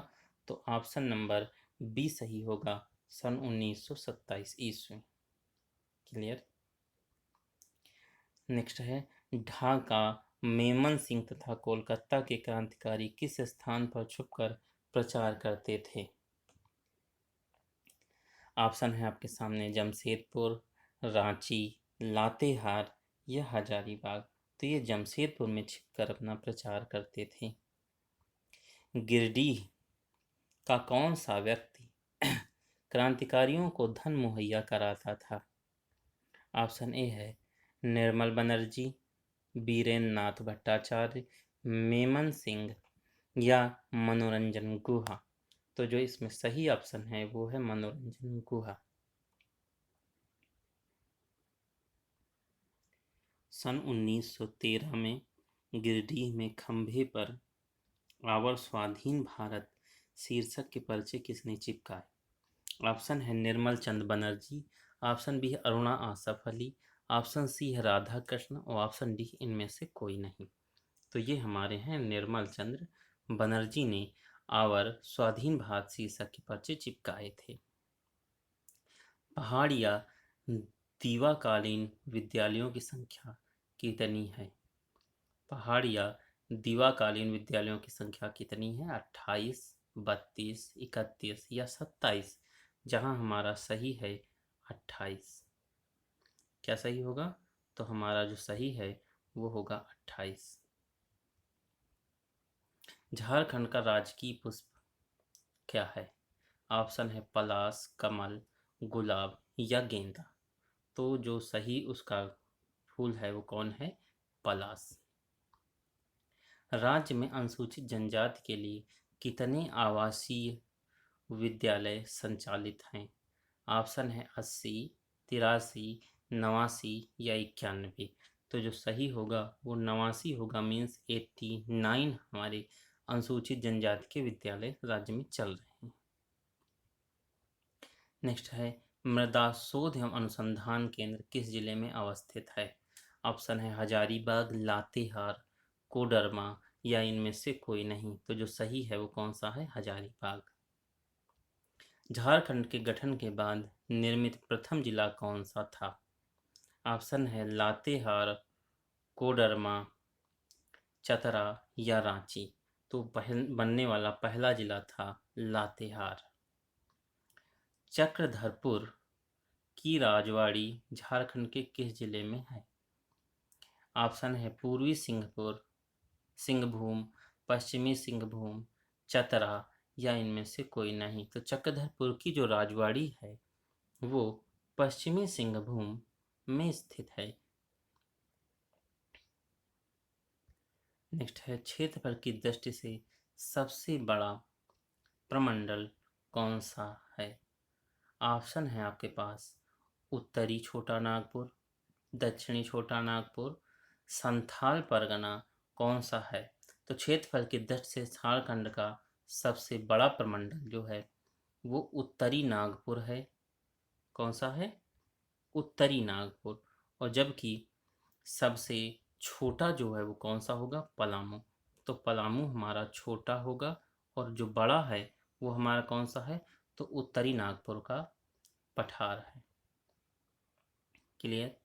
तो ऑप्शन नंबर बी सही होगा, सन 1927 ईस्वी। क्लियर। नेक्स्ट है ढाका मेमन सिंह तथा कोलकाता के क्रांतिकारी किस स्थान पर छुपकर प्रचार करते थे? ऑप्शन है आपके सामने जमशेदपुर, रांची, लातेहार या हजारीबाग। तो ये जमशेदपुर में छिपकर अपना प्रचार करते थे। गिरडीह का कौन सा व्यक्ति क्रांतिकारियों को धन मुहैया कराता था? ऑप्शन ए है निर्मल बनर्जी, बीरेन्द्र नाथ भट्टाचार्य, मेमन सिंह या मनोरंजन गुहा। तो जो इसमें सही ऑप्शन है वो है मनोरंजन गुहा। सन 1913 में गिरडीह में खंभे पर आवर स्वाधीन भारत शीर्षक के पर्चे किसने चिपकाए? ऑप्शन है निर्मल चंद बनर्जी, ऑप्शन बी है अरुणा आसफ अली, ऑप्शन सी है राधा कृष्ण और ऑप्शन डी इनमें से कोई नहीं। तो ये हमारे हैं निर्मल चंद्र बनर्जी ने आवर स्वाधीन भारत शीर्षक के पर्चे चिपकाए थे। पहाड़िया दीवाकालीन विद्यालयों की संख्या कितनी है? पहाड़िया दीवाकालीन विद्यालयों की संख्या कितनी है? 28, 32, 31 या 27। जहां हमारा सही है 28। क्या सही होगा? तो हमारा जो सही है वो होगा 28। झारखंड का राजकीय पुष्प क्या है? ऑप्शन है पलाश, कमल, गुलाब या गेंदा। तो जो सही उसका फूल है वो कौन है? पलाश। राज्य में अनुसूचित जनजाति के लिए कितने आवासीय विद्यालय संचालित हैं? ऑप्शन है 80, 83, 89 या 91। तो जो सही होगा वो 89 होगा, मीन्स 89 हमारे अनुसूचित जनजाति के विद्यालय राज्य में चल रहे हैं। नेक्स्ट है मृदा शोध एवं अनुसंधान केंद्र किस जिले में अवस्थित है? ऑप्शन है हजारीबाग, लातेहार, कोडरमा या इनमें से कोई नहीं। तो जो सही है वो कौन सा है? हजारीबाग। झारखंड के गठन के बाद निर्मित प्रथम जिला कौन सा था? ऑप्शन है लातेहार, कोडरमा, चतरा या रांची। तो बनने वाला पहला जिला था लातेहार। चक्रधरपुर की राजवाड़ी झारखंड के किस जिले में है? ऑप्शन है पूर्वी सिंहपुर, सिंहभूम, पश्चिमी सिंहभूम, चतरा या इनमें से कोई नहीं। तो चक्रधरपुर की जो राजवाड़ी है वो पश्चिमी सिंहभूम में स्थित है। नेक्स्ट है क्षेत्रफल की दृष्टि से सबसे बड़ा प्रमंडल कौन सा है? ऑप्शन है आपके पास उत्तरी छोटा नागपुर, दक्षिणी छोटा नागपुर, संथाल परगना, कौन सा है? तो क्षेत्रफल की दृष्टि से झारखंड का सबसे बड़ा प्रमंडल जो है वो उत्तरी नागपुर है। कौन सा है? उत्तरी नागपुर। और जबकि सबसे छोटा जो है वो कौन सा होगा? पलामू। तो पलामू हमारा छोटा होगा और जो बड़ा है वो हमारा कौन सा है? तो उत्तरी नागपुर का पठार है। क्लियर।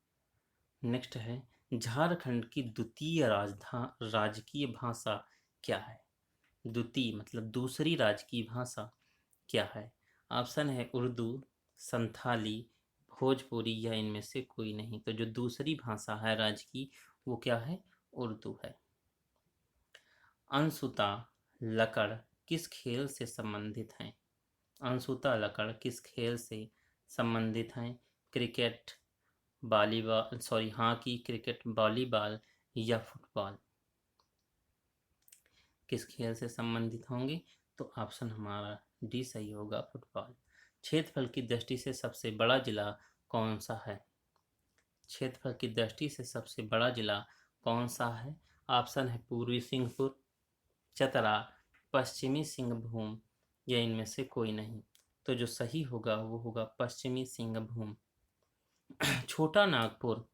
नेक्स्ट है झारखंड की द्वितीय राजकीय भाषा क्या है? द्वितीय मतलब दूसरी राजकीय भाषा क्या है? ऑप्शन है उर्दू, संथाली, भोजपुरी या इनमें से कोई नहीं। तो जो दूसरी भाषा है राजकीय वो क्या है? उर्दू है। अनसुता लकड़ किस खेल से संबंधित हैं? अनसुता लकड़ किस खेल से संबंधित हैं? Cricket, volleyball, sorry hockey, cricket, volleyball या फुटबॉल। किस खेल से संबंधित होंगे? तो ऑप्शन हमारा डी सही होगा, फुटबॉल। क्षेत्रफल की दृष्टि से सबसे बड़ा जिला कौन सा है? क्षेत्रफल की दृष्टि से सबसे बड़ा जिला कौन सा है? ऑप्शन है पूर्वी सिंहपुर, चतरा, पश्चिमी सिंहभूम या इनमें से कोई नहीं। तो जो सही होगा वो होगा पश्चिमी सिंहभूम। छोटा नागपुर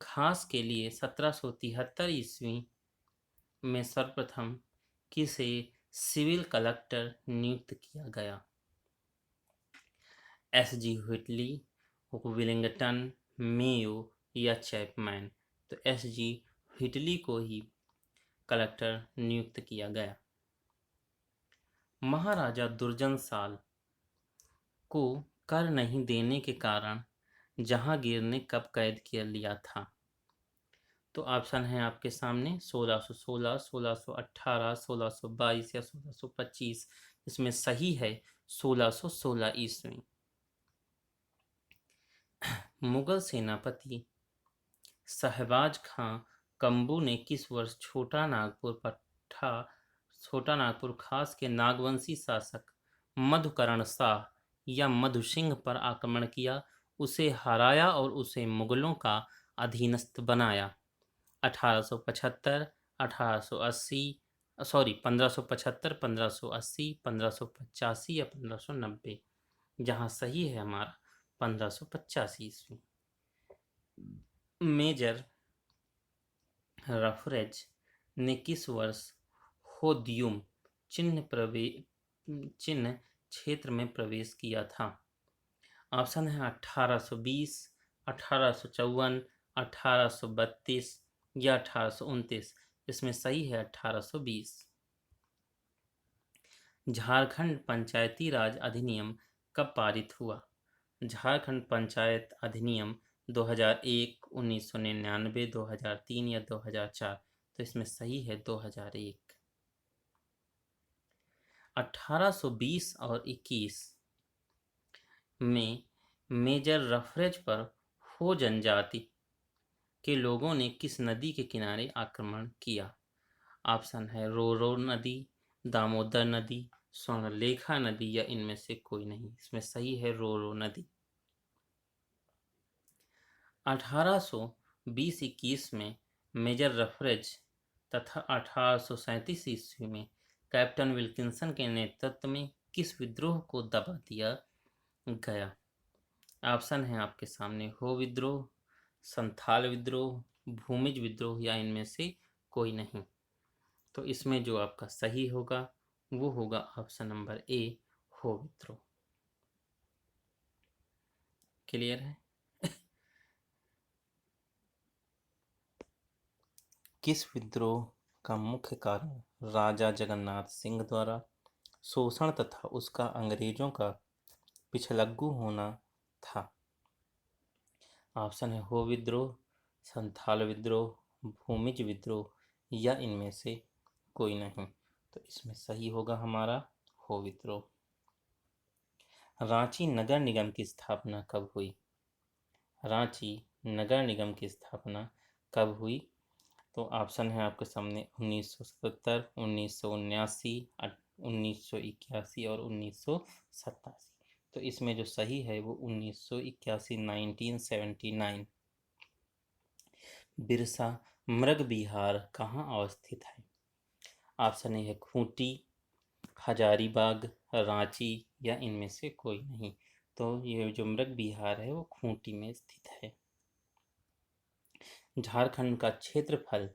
खास के लिए 1773 ईस्वी में सर्वप्रथम किसे सिविल कलेक्टर नियुक्त किया गया? एस.जी. व्हिटली, विलिंगटन, मेयो या चैपमैन। तो एस.जी. व्हिटली को ही कलेक्टर नियुक्त किया गया। महाराजा दुर्जन साल को कर नहीं देने के कारण जहांगीर ने कब कैद कर लिया था? तो ऑप्शन है आपके सामने 1616, 1618, 1622 या 1625। इसमें सही है 1616 ईस्वी। मुगल सेनापति शहबाज खां कम्बू ने किस वर्ष छोटा नागपुर खास के नागवंशी शासक मधुकरण शाह या मधु सिंह पर आक्रमण किया, उसे हराया और उसे मुगलों का अधीनस्थ बनाया? 1875, 1880, सॉरी 1575, 1580, 1585 या 1590। जहाँ सही है हमारा 1585 ईस्वी। मेजर रफरेज ने किस वर्ष होद्युम चिन्ह क्षेत्र में प्रवेश किया था? ऑप्शन है 1820, 1854, 1832 या 1829। इसमें सही है 1820। झारखंड पंचायती राज अधिनियम कब पारित हुआ? झारखंड पंचायत अधिनियम 2001, 1999, 2003 या 2004। तो इसमें सही है 2001। 1820 और 21 में मेजर रफरेज पर हो जनजाति के लोगों ने किस नदी के किनारे आक्रमण किया? ऑप्शन है रोरो नदी, दामोदर नदी, स्वर्णलेखा नदी या इनमें से कोई नहीं। इसमें सही है रोरो नदी। 1820-21 में मेजर रफरेज तथा 1837 ईस्वी में कैप्टन विल्किंसन के नेतृत्व में किस विद्रोह को दबा दिया गया? ऑप्शन है आपके सामने हो विद्रोह, संथाल विद्रोह, भूमिज विद्रोह या इनमें से कोई नहीं। तो इसमें जो आपका सही होगा वो होगा ऑप्शन नंबर ए, हो विद्रोह। क्लियर है? किस विद्रोह का मुख्य कारण राजा जगन्नाथ सिंह द्वारा शोषण तथा उसका अंग्रेजों का पिछलग्गू होना था? ऑप्शन है हो विद्रोह, संथाल विद्रोह, भूमिज विद्रोह या इनमें से कोई नहीं। तो इसमें सही होगा हमारा हो विद्रोह। रांची नगर निगम की स्थापना कब हुई? रांची नगर निगम की स्थापना कब हुई? तो ऑप्शन है आपके सामने 1977, 1979, 1981 और 1987। तो इसमें जो सही है वो 1981, 1979। बिरसा मृग विहार कहाँ अवस्थित है? ऑप्शन ए है खूंटी, हजारीबाग, रांची या इनमें से कोई नहीं। तो ये जो मृग विहार है वो खूंटी में स्थित है। झारखंड का क्षेत्रफल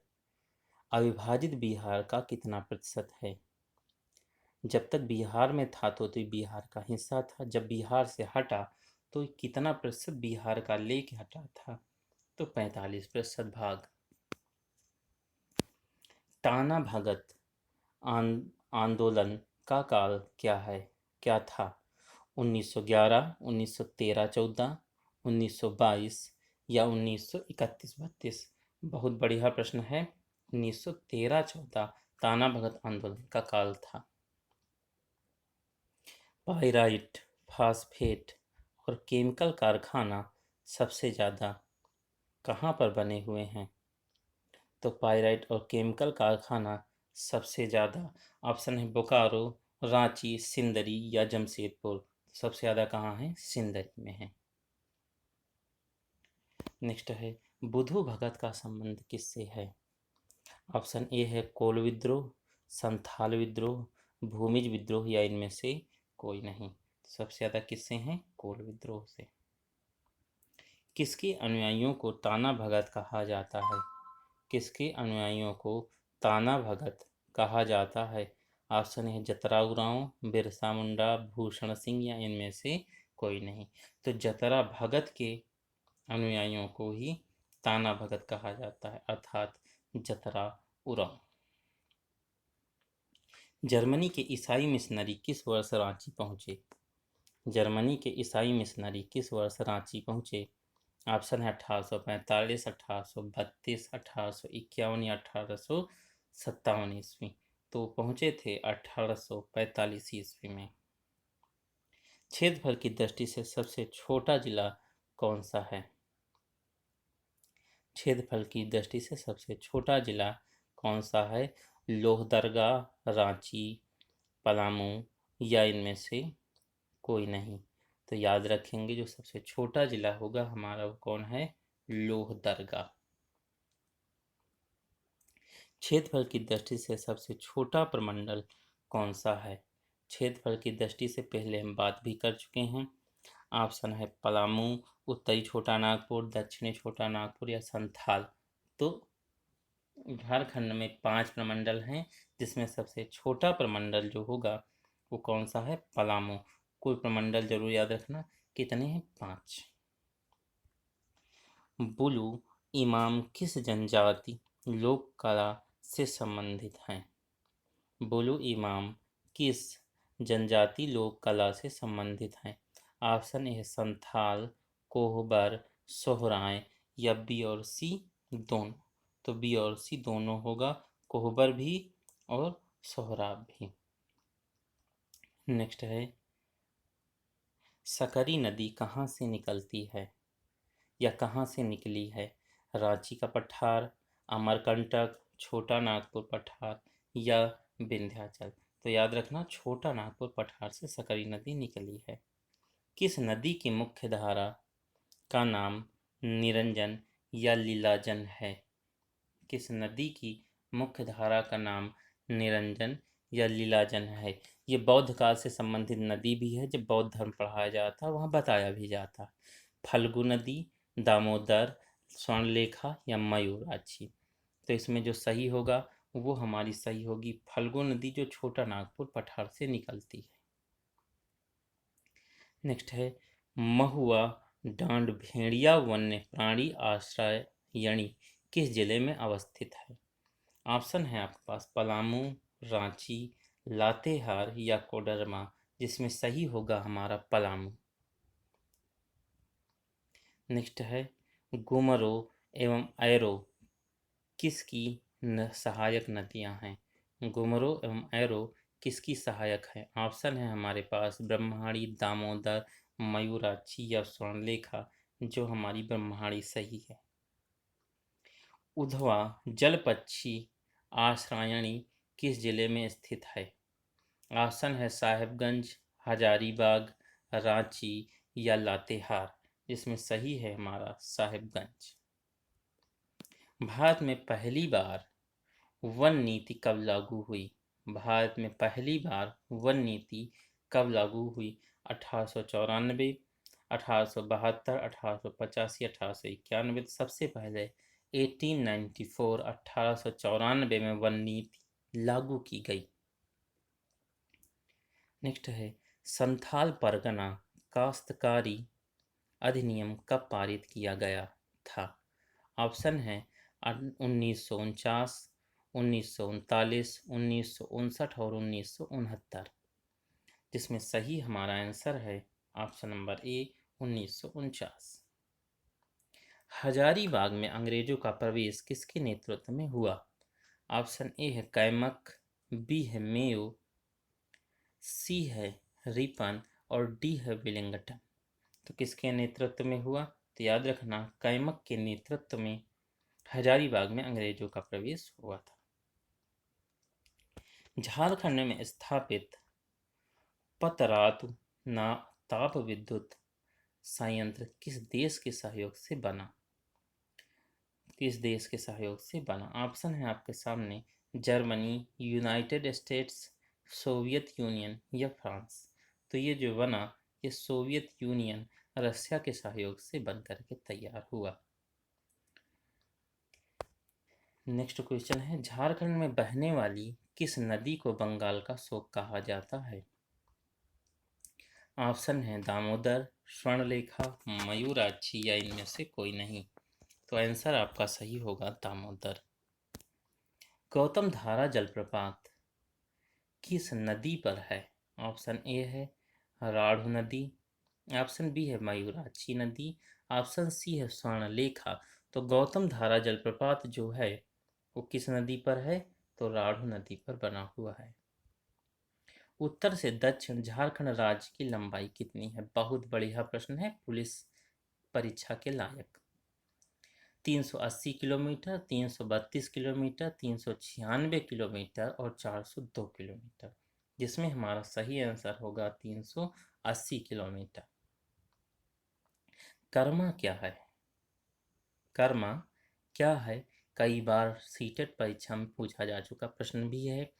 अविभाजित बिहार का कितना प्रतिशत है? जब तक बिहार में था तो बिहार का हिस्सा था, जब बिहार से हटा तो कितना प्रतिशत बिहार का लेके हटा था? तो 45% भाग। टाना भगत आंदोलन का काल क्या था? 1911, 1913-14, 1922 या 1931-32। बहुत बढ़िया प्रश्न है। 1913-14 ताना भगत आंदोलन का काल था। पाइराइट, फास्फेट और केमिकल कारखाना सबसे ज़्यादा कहाँ पर बने हुए हैं? तो पाइराइट और केमिकल कारखाना सबसे ज़्यादा ऑप्शन है बोकारो, रांची, सिंदरी या जमशेदपुर। सबसे ज़्यादा कहाँ है? सिंदरी में है। नेक्स्ट है बुधु भगत का संबंध किससे है? ऑप्शन ए है कोल विद्रोह, संथाल विद्रोह, भूमिज विद्रोह या इनमें से कोई नहीं। सबसे ज़्यादा किससे हैं? कोल विद्रोह से। किसके अनुयायियों को ताना भगत कहा जाता है? किसके अनुयायियों को ताना भगत कहा जाता है? ऑप्शन है जतरा उरांव, बिरसा मुंडा, भूषण सिंह या इनमें से कोई नहीं। तो जतरा भगत के अनुयायियों को ही ताना भगत कहा जाता है, अर्थात जतरा उरांव। जर्मनी के ईसाई मिशनरी किस वर्ष रांची पहुंचे? जर्मनी के ईसाई मिशनरी किस वर्ष रांची पहुंचे? ऑप्शन है 1845, 1832, 1851 या 1857 ईस्वी। तो पहुंचे थे 1845 ईस्वी में। क्षेत्रफल की दृष्टि से सबसे छोटा जिला कौन सा है? क्षेत्रफल की दृष्टि से सबसे छोटा जिला कौन सा है? लोहरदगा, रांची, पलामू या इनमें से कोई नहीं। तो याद रखेंगे जो सबसे छोटा जिला होगा हमारा वो कौन है? लोहरदगा। क्षेत्रफल की दृष्टि से सबसे छोटा प्रमंडल कौन सा है? क्षेत्रफल की दृष्टि से पहले हम बात भी कर चुके हैं। ऑप्शन है पलामू, उत्तरी छोटा नागपुर, दक्षिणी छोटा नागपुर या संथाल। तो झारखंड में 5 प्रमंडल हैं, जिसमें सबसे छोटा प्रमंडल जो होगा वो कौन सा है? पलामू। कुल प्रमंडल जरूर याद रखना कितने हैं? 5। बुलू इमाम किस जनजाति लोक कला से संबंधित हैं? बुलू इमाम किस जनजाति लोक कला से संबंधित हैं? ऑप्शन ए संथाल, कोहबर, सोहराय या बी और सी दोनों। तो बी और सी दोनों होगा, कोहबर भी और सोहराब भी। नेक्स्ट है सकरी नदी कहाँ से निकलती है या कहाँ से निकली है? रांची का पठार, अमरकंटक, छोटा नागपुर पठार या विंध्याचल। तो याद रखना छोटा नागपुर पठार से सकरी नदी निकली है। किस नदी की मुख्य धारा का नाम निरंजन या लीलाजन है? किस नदी की मुख्य धारा का नाम निरंजन या लीलाजन है? ये बौद्ध काल से संबंधित नदी भी है। जब बौद्ध धर्म पढ़ाया जाता वहाँ बताया भी जाता। फल्गु नदी, दामोदर, स्वर्णलेखा या मयूराक्षी। तो इसमें जो सही होगा वो हमारी सही होगी फल्गु नदी, जो छोटा नागपुर पठार से निकलती है। नेक्स्ट है महुआ डांड भेड़िया वन्य प्राणी आश्रयणी किस जिले में अवस्थित है? ऑप्शन है आपके पास पलामू, रांची, लातेहार या कोडरमा, जिसमें सही होगा हमारा पलामू। नेक्स्ट है गुमरो एवं ऐरो किसकी सहायक नदियां हैं? गुमरो एवं ऐरो किसकी सहायक है? ऑप्शन है हमारे पास ब्रह्मणी, दामोदर, मयूराक्षी या स्वर्णलेखा, जो हमारी ब्रह्मणी सही है। उधवा जल पक्षी आश्रयणी किस जिले में स्थित है? ऑप्शन है साहिबगंज, हजारीबाग, रांची या लातेहार, जिसमें सही है हमारा साहिबगंज। भारत में पहली बार वन नीति कब लागू हुई? भारत में पहली बार वन नीति कब लागू हुई? 1894, 1872, 1885, 1891। सबसे पहले 1894 1894 में वन नीति लागू की गई। नेक्स्ट है संथाल परगना काश्तकारी अधिनियम कब पारित किया गया था? ऑप्शन है 1949, 1939, 1959 और 1969, जिसमें सही हमारा आंसर है ऑप्शन नंबर ए 1949। हजारीबाग में अंग्रेजों का प्रवेश किसके नेतृत्व में हुआ? ऑप्शन ए है कैमक, बी है मेयो, सी है रिपन और डी है विलिंगटन। तो किसके नेतृत्व में हुआ? तो याद रखना कैमक के नेतृत्व में हजारीबाग में अंग्रेजों का प्रवेश हुआ था। झारखंड में स्थापित पतरातु ना ताप विद्युत संयंत्र किस देश के सहयोग से बना? किस देश के सहयोग से बना? ऑप्शन है आपके सामने Germany, United states, Soviet union या फ्रांस। तो ये जो बना ये सोवियत यूनियन रशिया के सहयोग से बन करके तैयार हुआ। नेक्स्ट क्वेश्चन है झारखंड में बहने वाली किस नदी को बंगाल का शोक कहा जाता है? ऑप्शन है दामोदर, स्वर्णलेखा, मयूराक्षी या इनमें से कोई नहीं। तो आंसर आपका सही होगा दामोदर। गौतम धारा जलप्रपात किस नदी पर है? ऑप्शन ए है राढ़ नदी, ऑप्शन बी है मयूराक्षी नदी, ऑप्शन सी है स्वर्णलेखा। तो गौतम धारा जलप्रपात जो है वो किस नदी पर है? तो राढ़ नदी पर बना हुआ है। उत्तर से दक्षिण झारखंड राज्य की लंबाई कितनी है? बहुत बढ़िया प्रश्न है, पुलिस परीक्षा के लायक। 380 किलोमीटर, 332 किलोमीटर, 396 किलोमीटर और 402 किलोमीटर, जिसमें हमारा सही आंसर होगा 380 किलोमीटर। कर्मा क्या है? कर्मा क्या है? कई बार सीटेट परीक्षा में पूछा जा चुका प्रश्न भी है।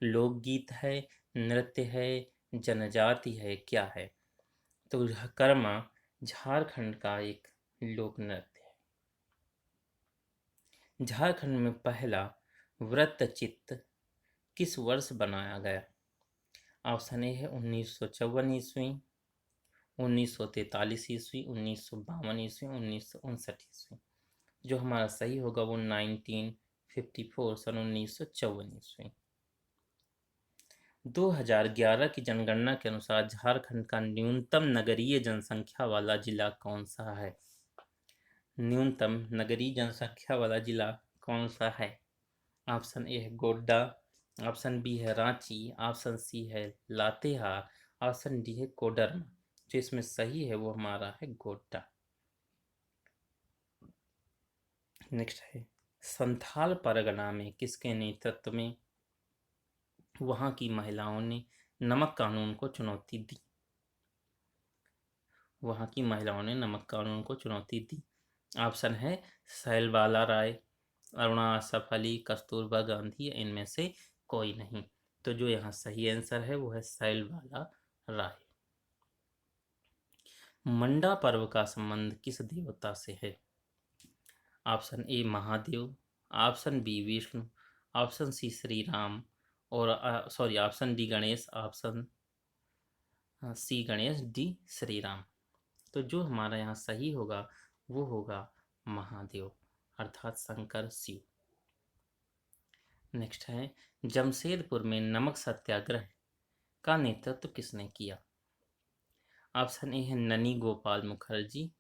लोकगीत है, नृत्य है, जनजाति है, क्या है? तो कर्मा झारखंड का एक लोक नृत्य है। झारखंड में पहला वृत्तचित्र किस वर्ष बनाया गया? ऑप्शन ए है 1954 ईस्वी, 1943 ईस्वी, 1952 ईस्वी, 1959 ईस्वी। जो हमारा सही होगा वो 1954 सन 1954 ईस्वी। 2011 की जनगणना के अनुसार झारखंड का न्यूनतम नगरीय जनसंख्या वाला जिला कौन सा है? न्यूनतम नगरीय जनसंख्या वाला जिला कौन सा है? ऑप्शन ए है गोड्डा, ऑप्शन बी है रांची, ऑप्शन सी है लातेहार, ऑप्शन डी है कोडरमा। जो इसमें सही है वो हमारा है गोड्डा। नेक्स्ट है संथाल परगना में किसके नेतृत्व में वहां की महिलाओं ने नमक कानून को चुनौती दी? वहां की महिलाओं ने नमक कानून को चुनौती दी। ऑप्शन है शैलबाला राय, अरुणा आसफ अली, कस्तूरबा गांधी या इनमें से कोई नहीं। तो जो यहाँ सही आंसर है वो है शैलबाला राय। मंडा पर्व का संबंध किस देवता से है? Option A Mahadev, option B Vishnu, option C Shri Ram और sorry option D Ganesh, option C Ganesh, D Shri Ram. तो जो हमारा यहाँ सही होगा वो होगा महादेव अर्थात शंकर शिव। नेक्स्ट है जमशेदपुर में नमक सत्याग्रह का नेतृत्व किसने किया? ऑप्शन ए है ननी गोपाल मुखर्जी,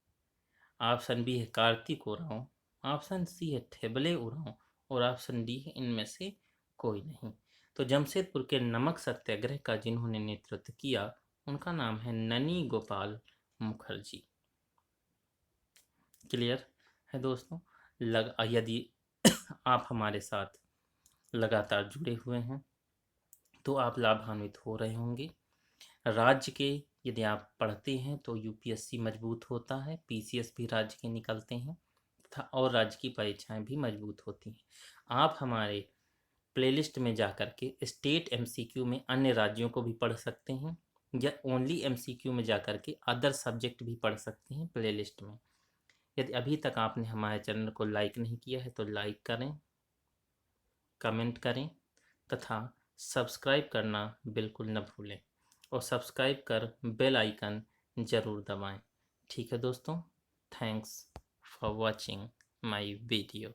ऑप्शन बी है कार्तिक उरांव, ऑप्शन सी है ठेबले उरांव और ऑप्शन डी है इनमें से कोई नहीं। तो जमशेदपुर के नमक सत्याग्रह का जिन्होंने नेतृत्व किया उनका नाम है ननी गोपाल मुखर्जी। क्लियर है दोस्तों? यदि आप हमारे साथ लगातार जुड़े हुए हैं तो आप लाभान्वित हो रहे होंगे। राज्य के यदि आप पढ़ते हैं तो यूपीएससी मजबूत होता है, पीसीएस भी राज्य के निकलते हैं तथा और राज्य की परीक्षाएं भी मजबूत होती हैं। आप हमारे प्लेलिस्ट में जाकर के स्टेट एमसीक्यू में अन्य राज्यों को भी पढ़ सकते हैं या ओनली एमसीक्यू में जाकर के अदर सब्जेक्ट भी पढ़ सकते हैं प्लेलिस्ट में। यदि अभी तक आपने हमारे चैनल को लाइक नहीं किया है तो लाइक करें, कमेंट करें तथा सब्सक्राइब करना बिल्कुल न भूलें और सब्सक्राइब कर बेल आइकन ज़रूर दबाएं। ठीक है दोस्तों, thanks for watching my video.